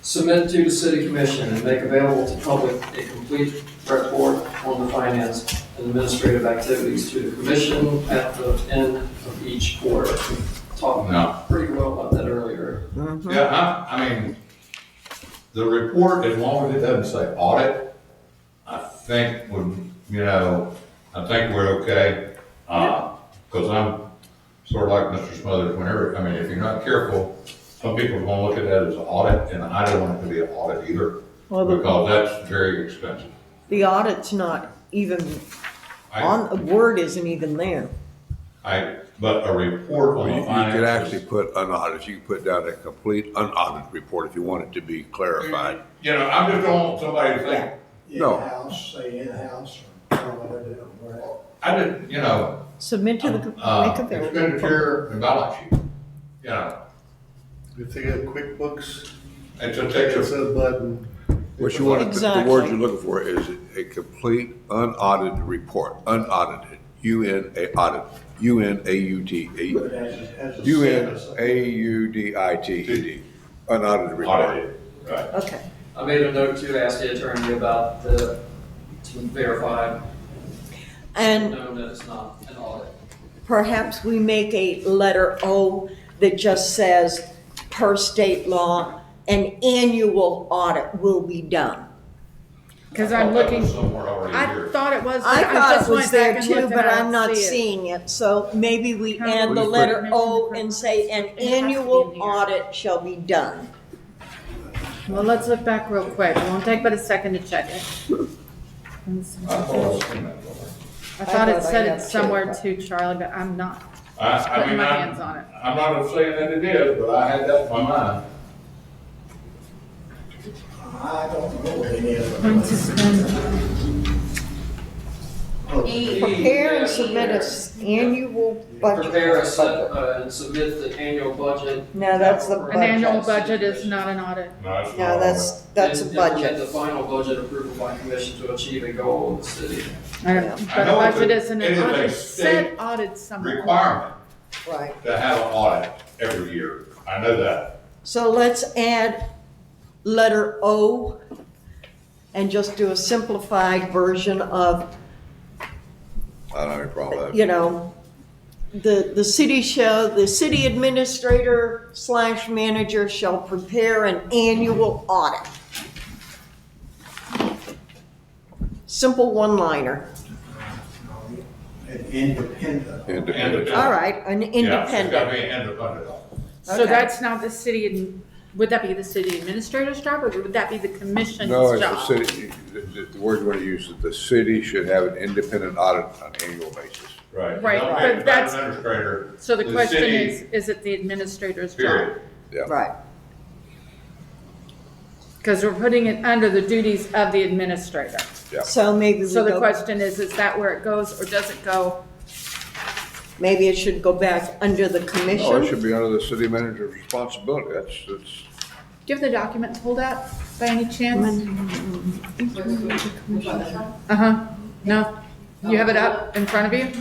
submit to the city commission and make available to public a complete report on the finance and administrative activities to the commission at the end of each quarter. Talked no. pretty well about that earlier. Yeah, I mean, the report, as long as it doesn't say audit, I think I think we're okay. Cause I'm sort of like Mr. Smothers, whenever, I mean, if you're not careful, some people are gonna look at that as an audit, and I don't want it to be an audit either, Well, because that's very expensive. the audit's not even, the word isn't even there. But a report on the You could finances. actually put unaudited, you could put down a complete unaudited report if you want it to be clarified. I just don't want somebody to think, No. In-house, say in-house, or whatever. I didn't, Submit to the, make available. expenditure and balance sheet. If they got QuickBooks, It just takes it's a, a button. What you want, the Exactly. word you're looking for is a complete unaudited report, unaudited, audit, UNAUD, But as a UNAUDITED, unaudited report. audited, right. Okay. I made a note to ask the attorney about to verify, And known that it's not an audit. perhaps we make a letter O that just says, per state law, an annual audit will be done. Cause I I'm thought that looking, was somewhere already I here. thought it was, but I I thought just it was went there back and too, looked but and I I'm not don't see it. seeing it, so maybe we How add do the we letter put it? O and say an It has to be in annual here. audit shall be done. Well, let's look back real quick. It won't take but a second to check it. I thought I was seeing that somewhere. I thought it I said had it too, somewhere but- too, Charlie, but I'm not I putting mean, my hands on it. I'm not saying that it is, but I had that in my mind. I don't know what it is. Going to spend, E. Prepare and submit an annual budget. Prepare a set, and submit the annual budget. No, that's the an annual budget. budget is not an audit. No, it's No, not. that's a And implement budget. the final budget approval by commission to achieve a goal of the city. I don't- Yeah. But I a know it's budget a- isn't it an is a audit. It state said audit somewhere. Requirement Right. to have an audit every year. I know that. So let's add letter O and just do a simplified version of, I don't have any problem with that. you know, the city administrator / manager shall prepare an annual audit. Simple one-liner. An independent. Independent. All right, an Yeah, it's gotta independent. be independent. So Okay. that's not the city, would that be the city administrator's job, or would that be the commission's No, job? it's the city, the word you want to use is the city should have an independent audit on an annual basis. Right. Right, Don't but make the that's- Administrator. So the question city, is it the administrator's job? Period. Yeah. Right. Because we're putting it under the duties of the administrator. So maybe we So the go, question is that where it goes, or does it go? maybe it should go back under the No, it commission? should be under the city manager's responsibility. That's, Do you have the document pulled out by any chance? Which one, this one? Uh-huh, no? You have it up in front of you?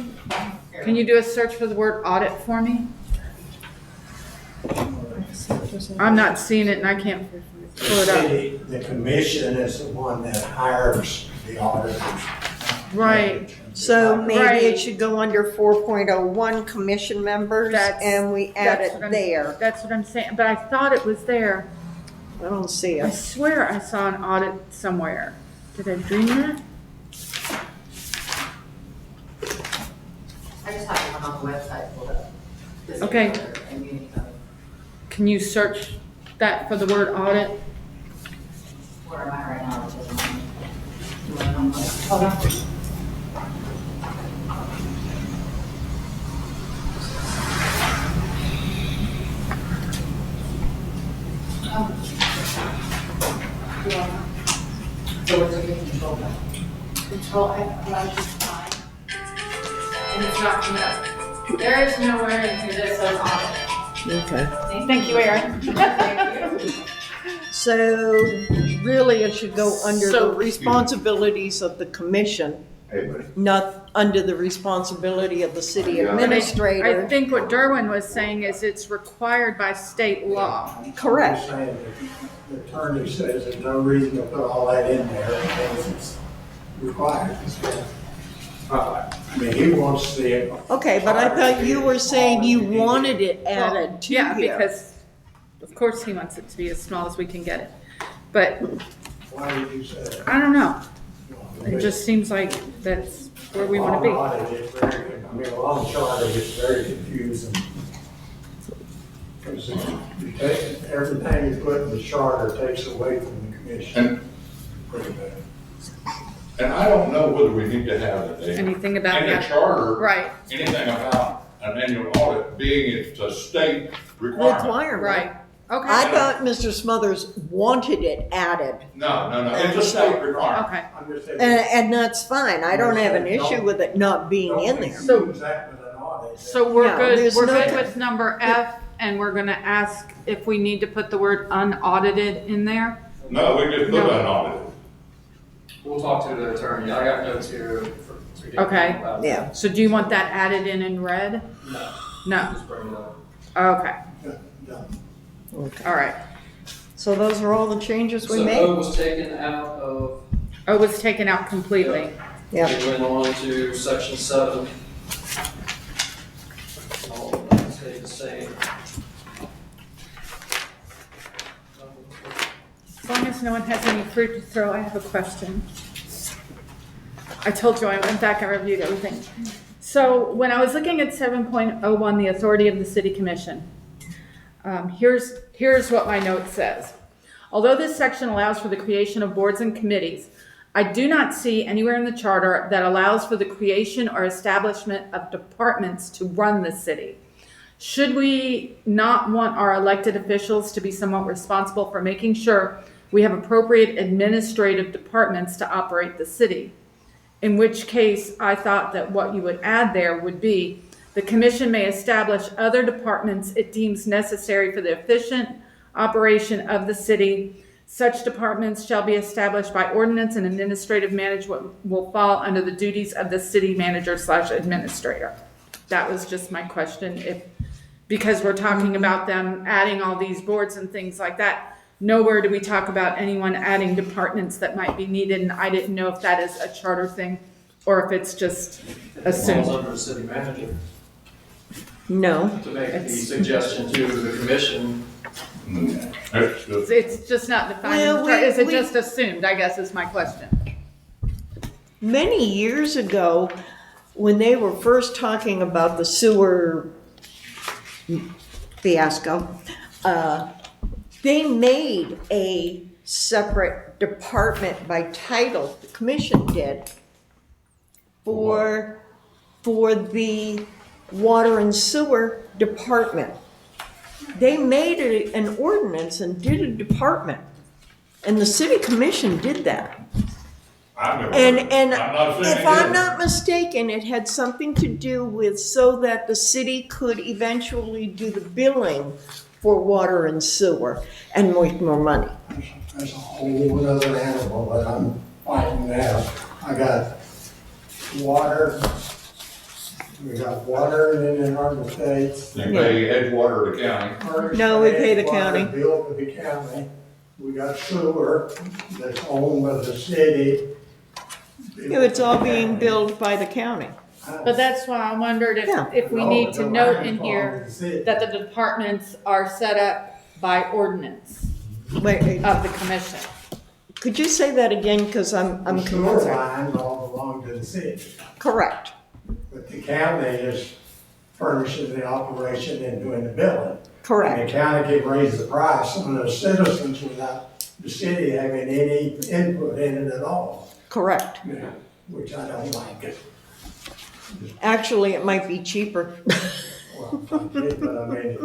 Can you do a search for the word audit for me? I'm not seeing it and I can't pull it up. The commission is the one that hires the auditors. Right. So maybe Right. it should go under 4.01 commission members That's- and we add That's what it I'm- there. That's what I'm saying, but I thought it was there. I don't see I it. swear I saw an audit somewhere. Did I dream that? I just have one on the website pulled up. This Okay. is another community code. Can you search that for the word audit? Where am I right now? It doesn't- You wanna know what- Hold on. So what's the control now? Control F, find. And it's not coming up. There is nowhere in here that says audit. Okay. Thank you, Erin. Thank you. So really it should go under the So- responsibilities of the commission, Hey, buddy. not under the responsibility of the city Yeah. I administrator. think what Derwin was saying is it's required by state law. I'm Correct. just saying that the attorney says there's no reason to put all that in there because it's required. I mean, he wants to see it. Okay, but I thought you were saying you wanted it added to Yeah, here. because of course he wants it to be as small as we can get it. But Why did you say that? I don't know. It just seems like that's where we want to be. I mean, a long charter gets very confusing. Because everything you put in the charter takes away from the commission. Pretty bad. And I don't know whether we need to have it Anything about in the that? charter. Right, Anything about an annual audit being it's a state requirement. Requirement. right. Okay. I thought Mr. Smothers wanted it added, No, it's a state requirement. Okay. I'm just saying. and that's fine. I don't have an issue with it not being in there. Don't confuse that with an audit. So we're No, good, there's we're no- good with number F, and we're gonna ask if we need to put the word unaudited in there? No, we just put No. unaudited. We'll talk to the attorney. I got notes here to get Okay. about Yeah. that. So do you want that added in red? No, No, just bring it up. okay, Done. all right. So those are all the changes we So O made? was taken out of, Oh, it was taken out completely. Yeah. we went on to section 7. All of them stay the same. As long as no one has any fruit to throw, I have a question. I told you I went back and reviewed everything. So when I was looking at 7.01, the authority of the city commission, here's what my note says. Although this section allows for the creation of boards and committees, I do not see anywhere in the charter that allows for the creation or establishment of departments to run the city. Should we not want our elected officials to be somewhat responsible for making sure we have appropriate administrative departments to operate the city? In which case, I thought that what you would add there would be, the commission may establish other departments it deems necessary for the efficient operation of the city. Such departments shall be established by ordinance, and administrative management will fall under the duties of the city manager / administrator. That was just my question, because we're talking about them adding all these boards and things like that. nowhere do we talk about anyone adding departments that might be needed, and I didn't know if that is a charter thing or if it's just Falls assumed. under the city manager No, to make the It's- suggestion to the commission. That's good. It's just not defined in the Well, charter. Is it we- just assumed, I guess is my question. many years ago, when they were first talking about the sewer fiasco, they made a separate department by title, the commission did, for the water and sewer department. They made an ordinance and did a department, and the city commission did that. I've never And, heard of it. and I'm not saying if it I'm is. not mistaken, it had something to do with so that the city could eventually do the billing for water and sewer and make more money. That's a whole other animal that I'm fighting now. I got water, we got water in the United States. They pay Edgewater to county. No, we pay the county. Water bill to the county. We got sewer that's owned by the city. Yeah, it's all being billed by the county. But that's why I wondered Yeah. if we No, need it to don't note have in to here belong to the city. that the departments are set up by ordinance Wait, of the commission. could you say that again, because I'm The sewer confused. lines all belong to the city, Correct, but the county is furnishing the operation and doing the billing. correct. And the county can raise the price on the citizens without the city having any input in it at all, Correct. which I don't like it. Actually, it might be cheaper. Well, but I mean,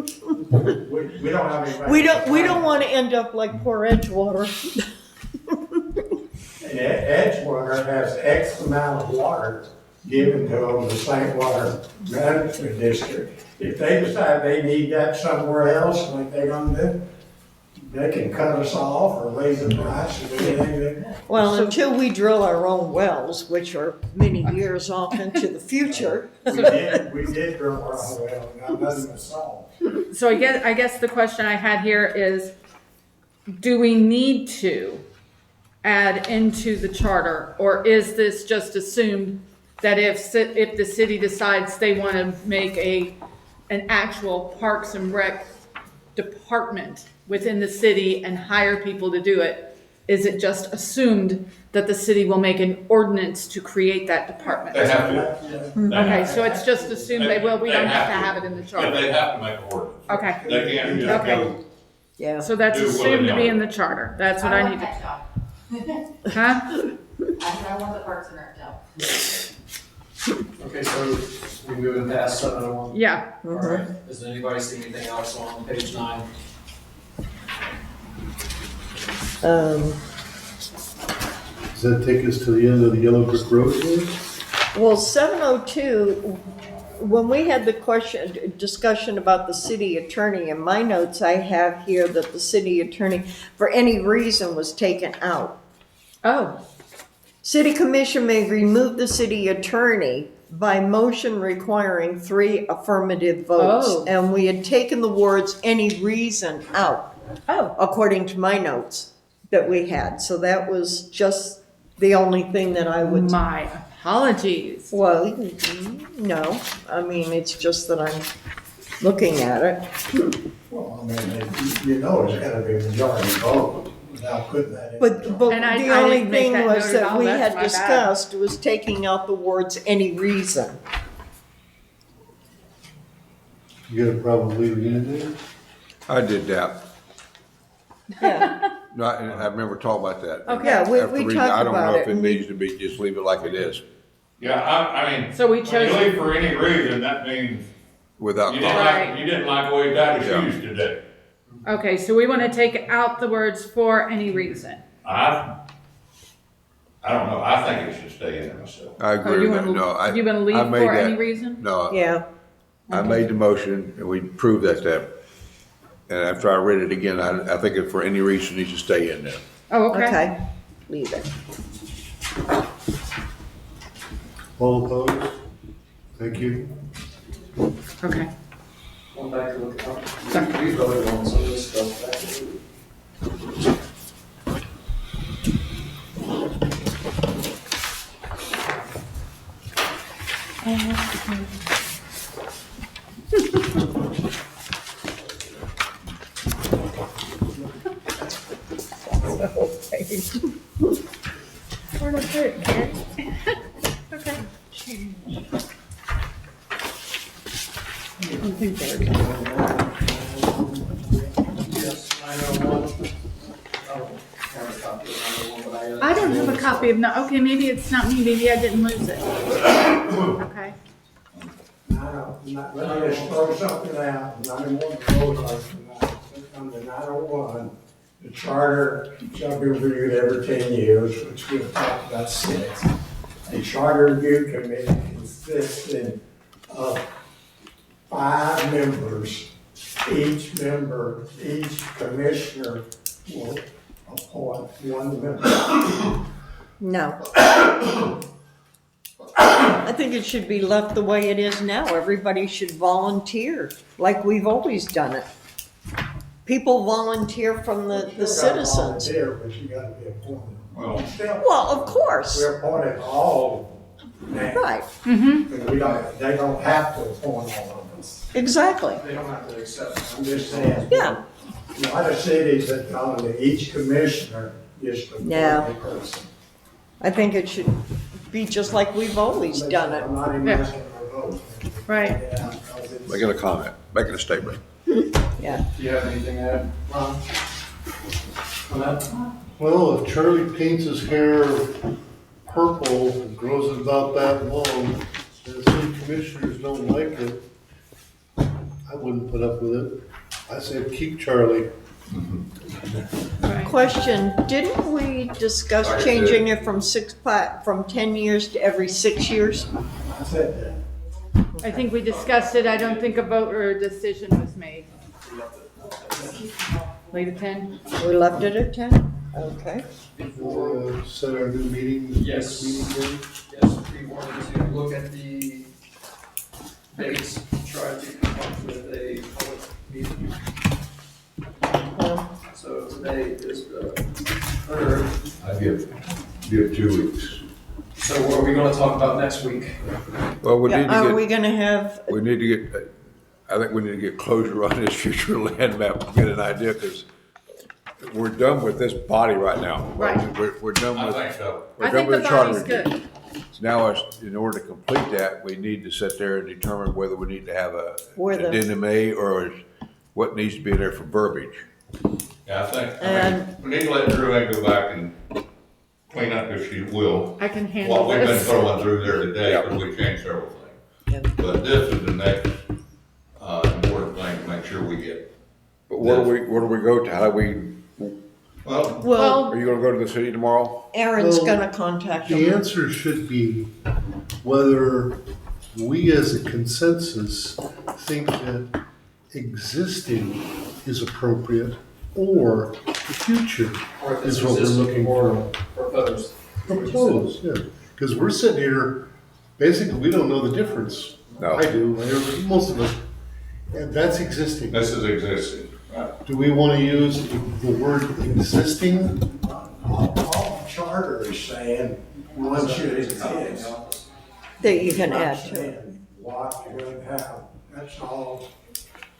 we don't have any. We don't want to end up like poor Edgewater. And Edgewater has X amount of water given to them, the St. Water Management District. If they decide they need that somewhere else, like they're gonna do, they can cut us off or raise the price or do anything they want. Well, until we drill our own wells, which are many years off into the future. We did drill our own well, and got nothing to solve. So I guess the question I had here is, do we need to add into the charter? Or is this just assumed that if the city decides they want to make an actual Parks and Rec department within the city and hire people to do it, is it just assumed that the city will make an ordinance to create that department? They have to. They Okay, have so it's just assumed they will, we don't have to have it in the Yeah, charter. they have to make an ordinance. Okay, They can't just Okay. go, Yeah. so that's Do assumed to be willy-nilly. in the charter, that's what I want need to, that job. huh? I want the Parks and Rec job. Okay, so we moving past 701. Yeah, All right, does anybody see anything else on page 9? Does that take us to the end of the Yellow Brick Road here? Well, 702, when we had the discussion about the city attorney, in my notes, I have here that the city attorney, for any reason, was taken out. oh, City commission may remove the city attorney by motion requiring 3 affirmative votes. Oh. And we had taken the words "any reason" out, oh, according to my notes that we had. So that was just the only thing that I would. my apologies. Well, no, I mean, it's just that I'm looking at it. Well, I mean, you know it's gotta be a majority vote without putting that in. But And I the only didn't make thing that was note at that all. we That's had my bad. discussed was taking out the words "any reason." You got a problem leaving it in there? I did that. Yeah, No, I've never talked about that. Okay. yeah, After we reading, talked I don't about know it. if it and needs to be, just leave it like it is, yeah, I mean. So we When chose- you leave for any reason, that means without you didn't thought. Right. like, you didn't like the way he tied his Yeah. shoes today. Okay, so we want to take out the words "for any reason." I don't know, I think it should stay in there myself. I Oh, agree you with that, wanna- no, I. You want to I leave made "for that- any reason"? No, Yeah, I made the motion, and we proved that, and after I read it again, I think if for any reason, it needs to stay in there. Oh, okay. okay, leave it. All opposed? Thank you. Okay. Going back to look at, we voted on some of this stuff back. Okay. Yes, 901. Oh, I have a copy of 901, but I don't have a copy of, no, okay, maybe it's not me, maybe I didn't lose it. Okay. Let me just throw something out, 901 vote on tonight. Under 901, the charter shall be reviewed every 10 years, which we've talked about since. A charter review committee consisting of 5 members. Each commissioner will appoint 1 member. No. I think it should be left the way it is now. Everybody should volunteer, like we've always done it. People volunteer from the citizens. Volunteer, but you gotta be appointed. Well, Well, of course, We're appointed all now. right, Because they don't have to appoint all of us. exactly, they don't have to accept. I'm just saying. yeah. A lot of cities have gone to each commissioner just to appoint No. a person. I think it should be just like we've always done it. I'm not even Yeah. asking for a vote. Right. Yeah, because it's- Making a comment, making a statement. Yeah. Do you have anything to add, Ron? On that? Well, if Charlie paints his hair purple and grows it about that long, and the city commissioners don't like it, I wouldn't put up with it. I say keep Charlie. Question, didn't we discuss changing it from 10 years to every 6 years? I said that. I think we discussed it, I don't think a vote or a decision was made. Leave it 10? We left it at 10? Okay. Set our new meeting, Yes. next meeting date. Yes, we wanted to look at the dates, try to come up with a public meeting. So today is the 3rd. I give 2 weeks. So what are we gonna talk about next week? Well, we need Are to we get, gonna have, we need to get, I think we need to get closure on this future land map, get an idea, because we're done with this body right now. Right. We're done I with, think so. we're I done think with the the charter body's review. good. So now, in order to complete that, we need to sit there and determine whether we need to have a Where the- addendum A or what needs to be there for verbiage. Yeah, I think, And- we need to let Drew Ann go back and clean up if she will. I can handle What we've been this. throwing through there today, because we changed several things. But this is the next, important thing to make sure we get. But where do we go to, how do we, Well, well, are you gonna go to the city tomorrow? Aaron's Well, gonna contact The him. answer should be whether we as a consensus think that existing is appropriate or the future Or if it's is what we're existing looking or for. proposed? Proposed, yeah, because we're sitting here, basically, we don't know the difference. No. I do, most of us, and that's existing. this is existing, right? Do we want to use the word existing? All the charter is saying one should exist. That you can Not add to it. saying what would have, that's all.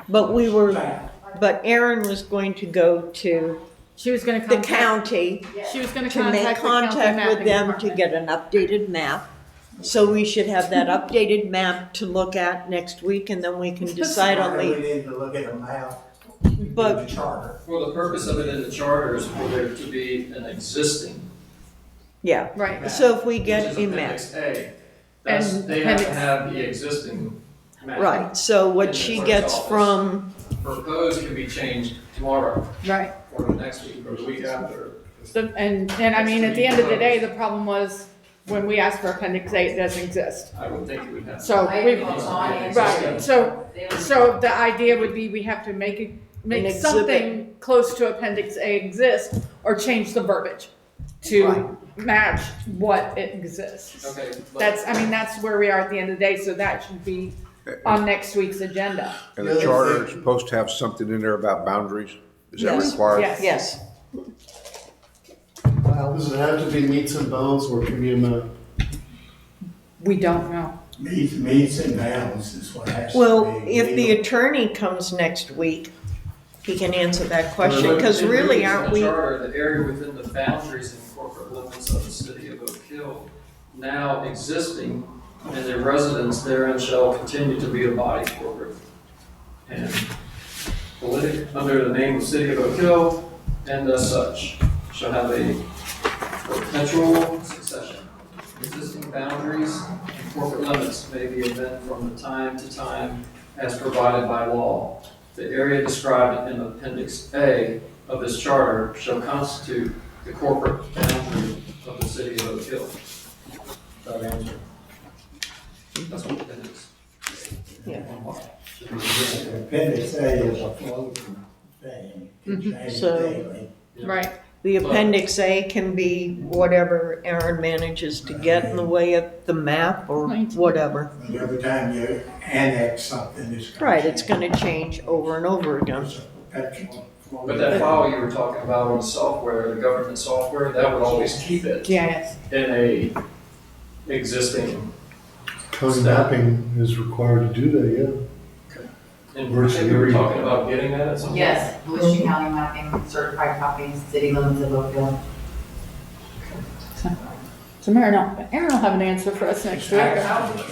But we were, Fact. but Aaron was going to go to She was gonna the contact, county she was gonna to make contact the county contact with mapping them to department. get an updated map. So we should have that updated map to look at next week, and then we can decide on We the, need to look at a map, but the charter. Well, the purpose of it in the charter is for there to be an existing. yeah. Right, So if we Which get is a map, Appendix A. That's, And they have to appendix- have the existing map. right, so what she gets from, Proposed can be changed tomorrow, right. or the next week, or the week after. So, and I mean, at the end of the day, the problem was when we asked for appendix A, it doesn't exist. I would think it would have. So I we, agree with Bonnie. right, so, They would- so the idea would be we have to make An make exhibit. something close to appendix A exist or change the verbiage to match what it exists. Okay. but- That's, I mean, that's where we are at the end of the day, so that should be on next week's agenda. And the charter is supposed to have something in there about boundaries? Is that Yes. required? Yes. yes. Does it have to be meets and bounds or can be a map? We don't know. Meets and bounds is what has to be. Well, if the legal. attorney comes next week, he can answer that question, because It really, reads in aren't the we? charter, the area within the boundaries and corporate limits of the city of Oak Hill now existing, and their residents therein shall continue to be a body corporate. And under the name of City of Oak Hill, and as such, shall have a perpetual succession. Existing boundaries and corporate limits may be amended from time to time as provided by law. The area described in Appendix A of this charter shall constitute the corporate boundary of the city of Oak Hill. That answer. That's what Appendix. Yeah. Appendix A is a floating thing. It can change So- daily. Right. The Appendix A can be whatever Aaron manages to get in the way of the map or whatever. But every time you annex something, it's. gonna Right, it's change. gonna change over and over again. It's a perpetual floating But that thing. file you were talking about on the software, the government software, that would always keep it Yes. in a existing. County mapping is required to do that, yeah. And I think we were talking about getting that at some point. Yes, Volusia County mapping, certified copies, city limits of Oakville. So Aaron will have an answer for us next week.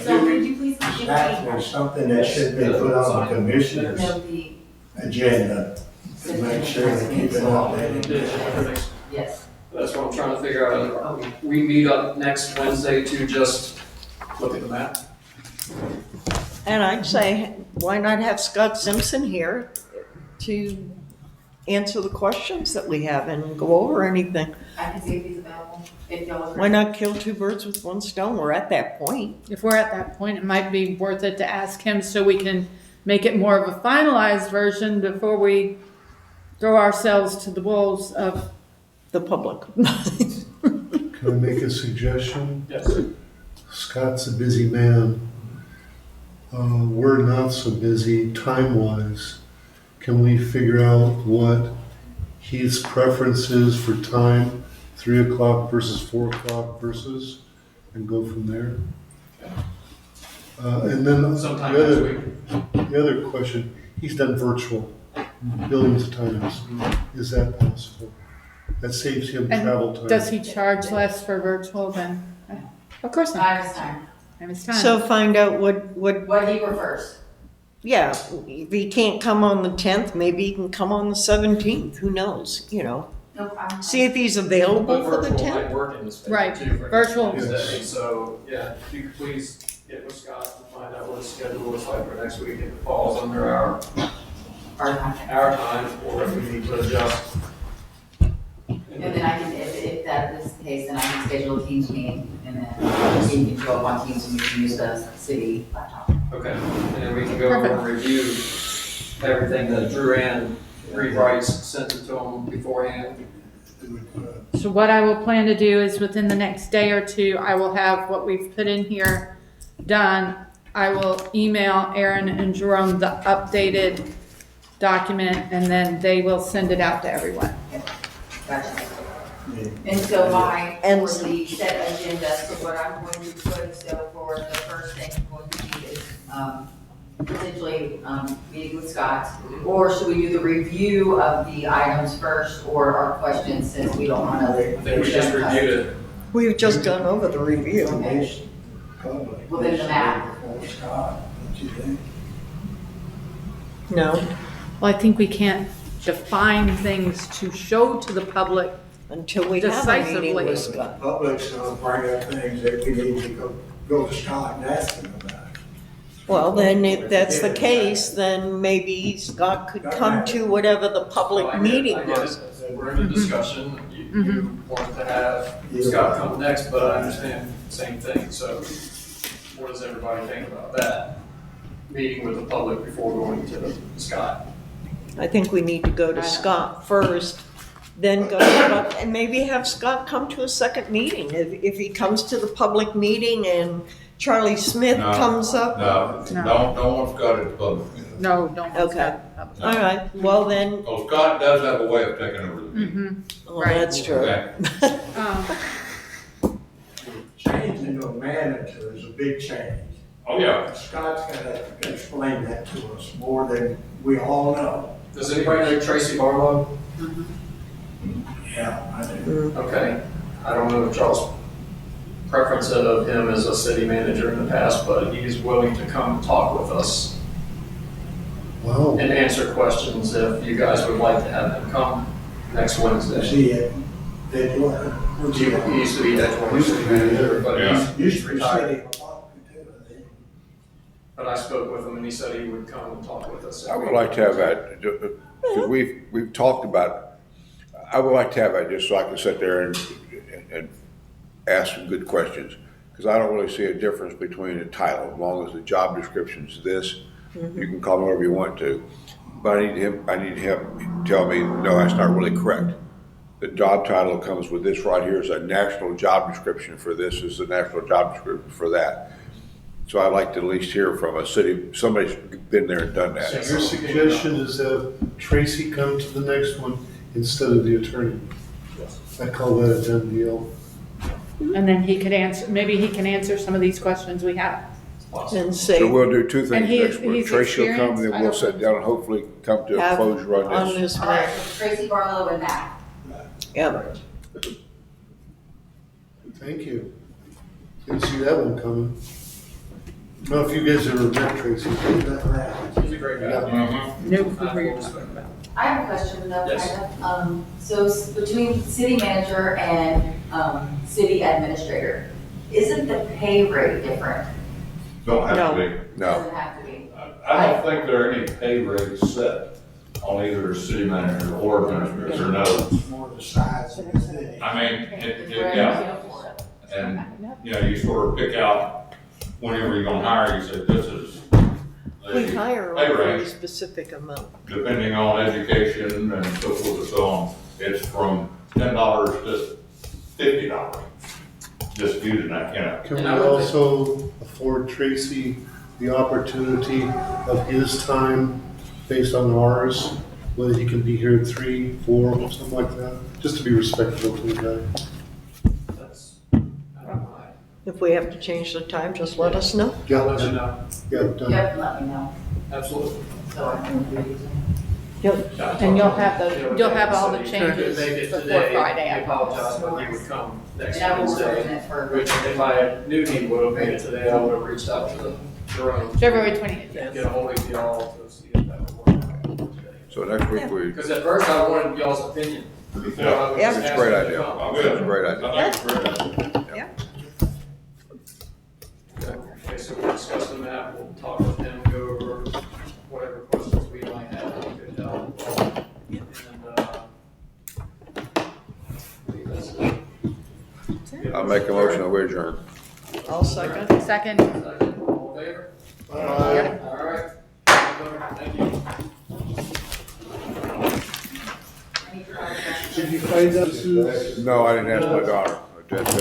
So could you please give me, Actually, something that should be put on the commissioner's no, the, agenda to make sure they keep it updated. yes. That's what I'm trying to figure out. We meet up next Wednesday to just look at the map. And I'd say, why not have Scott Simpson here to answer the questions that we have and go over anything? I can see if he's available, if y'all are. Why not kill two birds with one stone? We're at that point. If we're at that point, it might be worth it to ask him so we can make it more of a finalized version before we throw ourselves to the wolves of, The public. Can I make a suggestion? Yes. Scott's a busy man. We're not so busy time-wise. Can we figure out what his preference is for time, 3 o'clock versus 4 o'clock versus, and go from there? And then Sometime the next other, week. the other question, he's done virtual billions of times. Is that possible? That saves him travel time. and does he charge less for virtual than? Of course not. I have his time, Time is time. So find out what, what he prefers. yeah, if he can't come on the 10th, maybe he can come on the 17th, who knows, you know? No, I'm. See if he's available But for the virtual 10th. might work in this favor Right, too. for virtual. next Wednesday. So, yeah, if you could please get with Scott and find out what his schedule looks like for next week. If it falls under our time, or if we need to adjust. And then I can, if that is the case, then I can schedule a Teams meeting, and then you can show up on Teams and we can use the city laptop. Okay, and then we can go over and review everything that Drew Ann rewrites, sent it to him beforehand. So what I will plan to do is within the next day or two, I will have what we've put in here done. I will email Aaron and Jerome the updated document, and then they will send it out to everyone. Gotcha. And so And- for the set agenda, so what I'm going to put, so for the first thing I'm going to do is, potentially, meeting with Scott, or should we do the review of the items first, or our questions, since we don't want to. I think we just reviewed it. We've just gone over the review. Public. Well, then the map. Before Scott, don't you think? No, Well, I think we can't define things to show to the public. until we have a meeting Decisively. with Scott. The public's gonna bring up things that we need to go to Scott and ask him about. Well, then if that's the case, then maybe Scott could come to whatever the I public get it, meeting I get was. it. We're in a discussion. You want to have Scott come next, but I understand the same thing. So what does everybody think about that? Meeting with the public before going to Scott. I think we need to go to Scott first, then go to Scott, and maybe have Scott come to a second meeting. If he comes to the public meeting and Charlie Smith No. comes up. No, don't want Scott at the public. No, don't. Okay. All right, well then, Oh, Scott does have a way of taking over the meeting. well, that's true. Okay. Um, Changing to a manager is a big change. Oh, yeah. Scott's gotta explain that to us more than we all know. Does anybody know Tracy Barlow? Yeah, I do. Okay, I don't know Charles' preference of him as a city manager in the past, but he's willing to come talk with us Wow. and answer questions if you guys would like to have him come next Wednesday. See it, Edgewater. He used to be Edgewater city manager, but Yeah. he's Used to be retired. city of Walker, too, I think. But I spoke with him and he said he would come and talk with us. I would like to have that, because we've talked about, I would like to have that just so I can sit there and ask some good questions. Because I don't really see a difference between the title, as long as the job description's this, you can call it whatever you want to. But I need him to tell me, no, that's not really correct. The job title comes with this right here is a national job description for this, is the national job description for that. So I'd like to at least hear from a city, somebody's been there and done that. So your suggestion is that Tracy come to the next one instead of the attorney? I call that a done deal. And then he could answer, maybe he can answer some of these questions we have. And So say, we'll do two And things he- next week. he's Tracy will come, experienced. then I we'll don't sit think down and hopefully come to a have closure on on this. this All right, map. so Tracy Barlow and Matt. Yep. Thank you. Didn't see that one coming. I don't know if you guys ever met Tracy. He's a great guy. Mhm. No, who you're talking about. I have a question though, Yes. kind of. So between city manager and, city administrator, isn't the pay rate different? Don't have to be. No, Doesn't have to be. I don't think there are any pay rates set on either city manager or administrator, no. More the size of the city. I mean, yeah, and, you know, you sort of pick out whenever you're gonna hire, you say, this is We the hire pay over a rate, specific amount. depending on education and so forth and so on. It's from $10 to $50, just using that, you know. Can we And I would also afford Tracy the opportunity of his time based on ours? Whether he can be here at 3, 4, something like that, just to be respectful to the guy. That's, I don't mind. If we have to change the time, just let us know. Yeah, I'll let you know. yeah, done. Yep, let me know, Absolutely. so I can agree with you. And you'll have you'll have all the He couldn't changes make it before today. Friday. I apologize, but he would come next And I will Wednesday. represent for. Which if I knew he would have made it today, I would have reached out to Jerome. February 20th, Get yes. a hold of y'all to see if that would work out today. so next week we, Because at first I wanted y'all's opinion. before I would Yeah. just it's a ask great him to idea. come. It's a great idea. I think it's great. Okay, so we'll discuss the map, we'll talk with him, go over whatever questions we might have, we could help. And, I think that's it. I'll make a motion that we adjourn. I'll second. Second. Second, all in favor? Yep. All right. Thank you. Did you find out, Sue? No, I didn't ask my daughter. I just,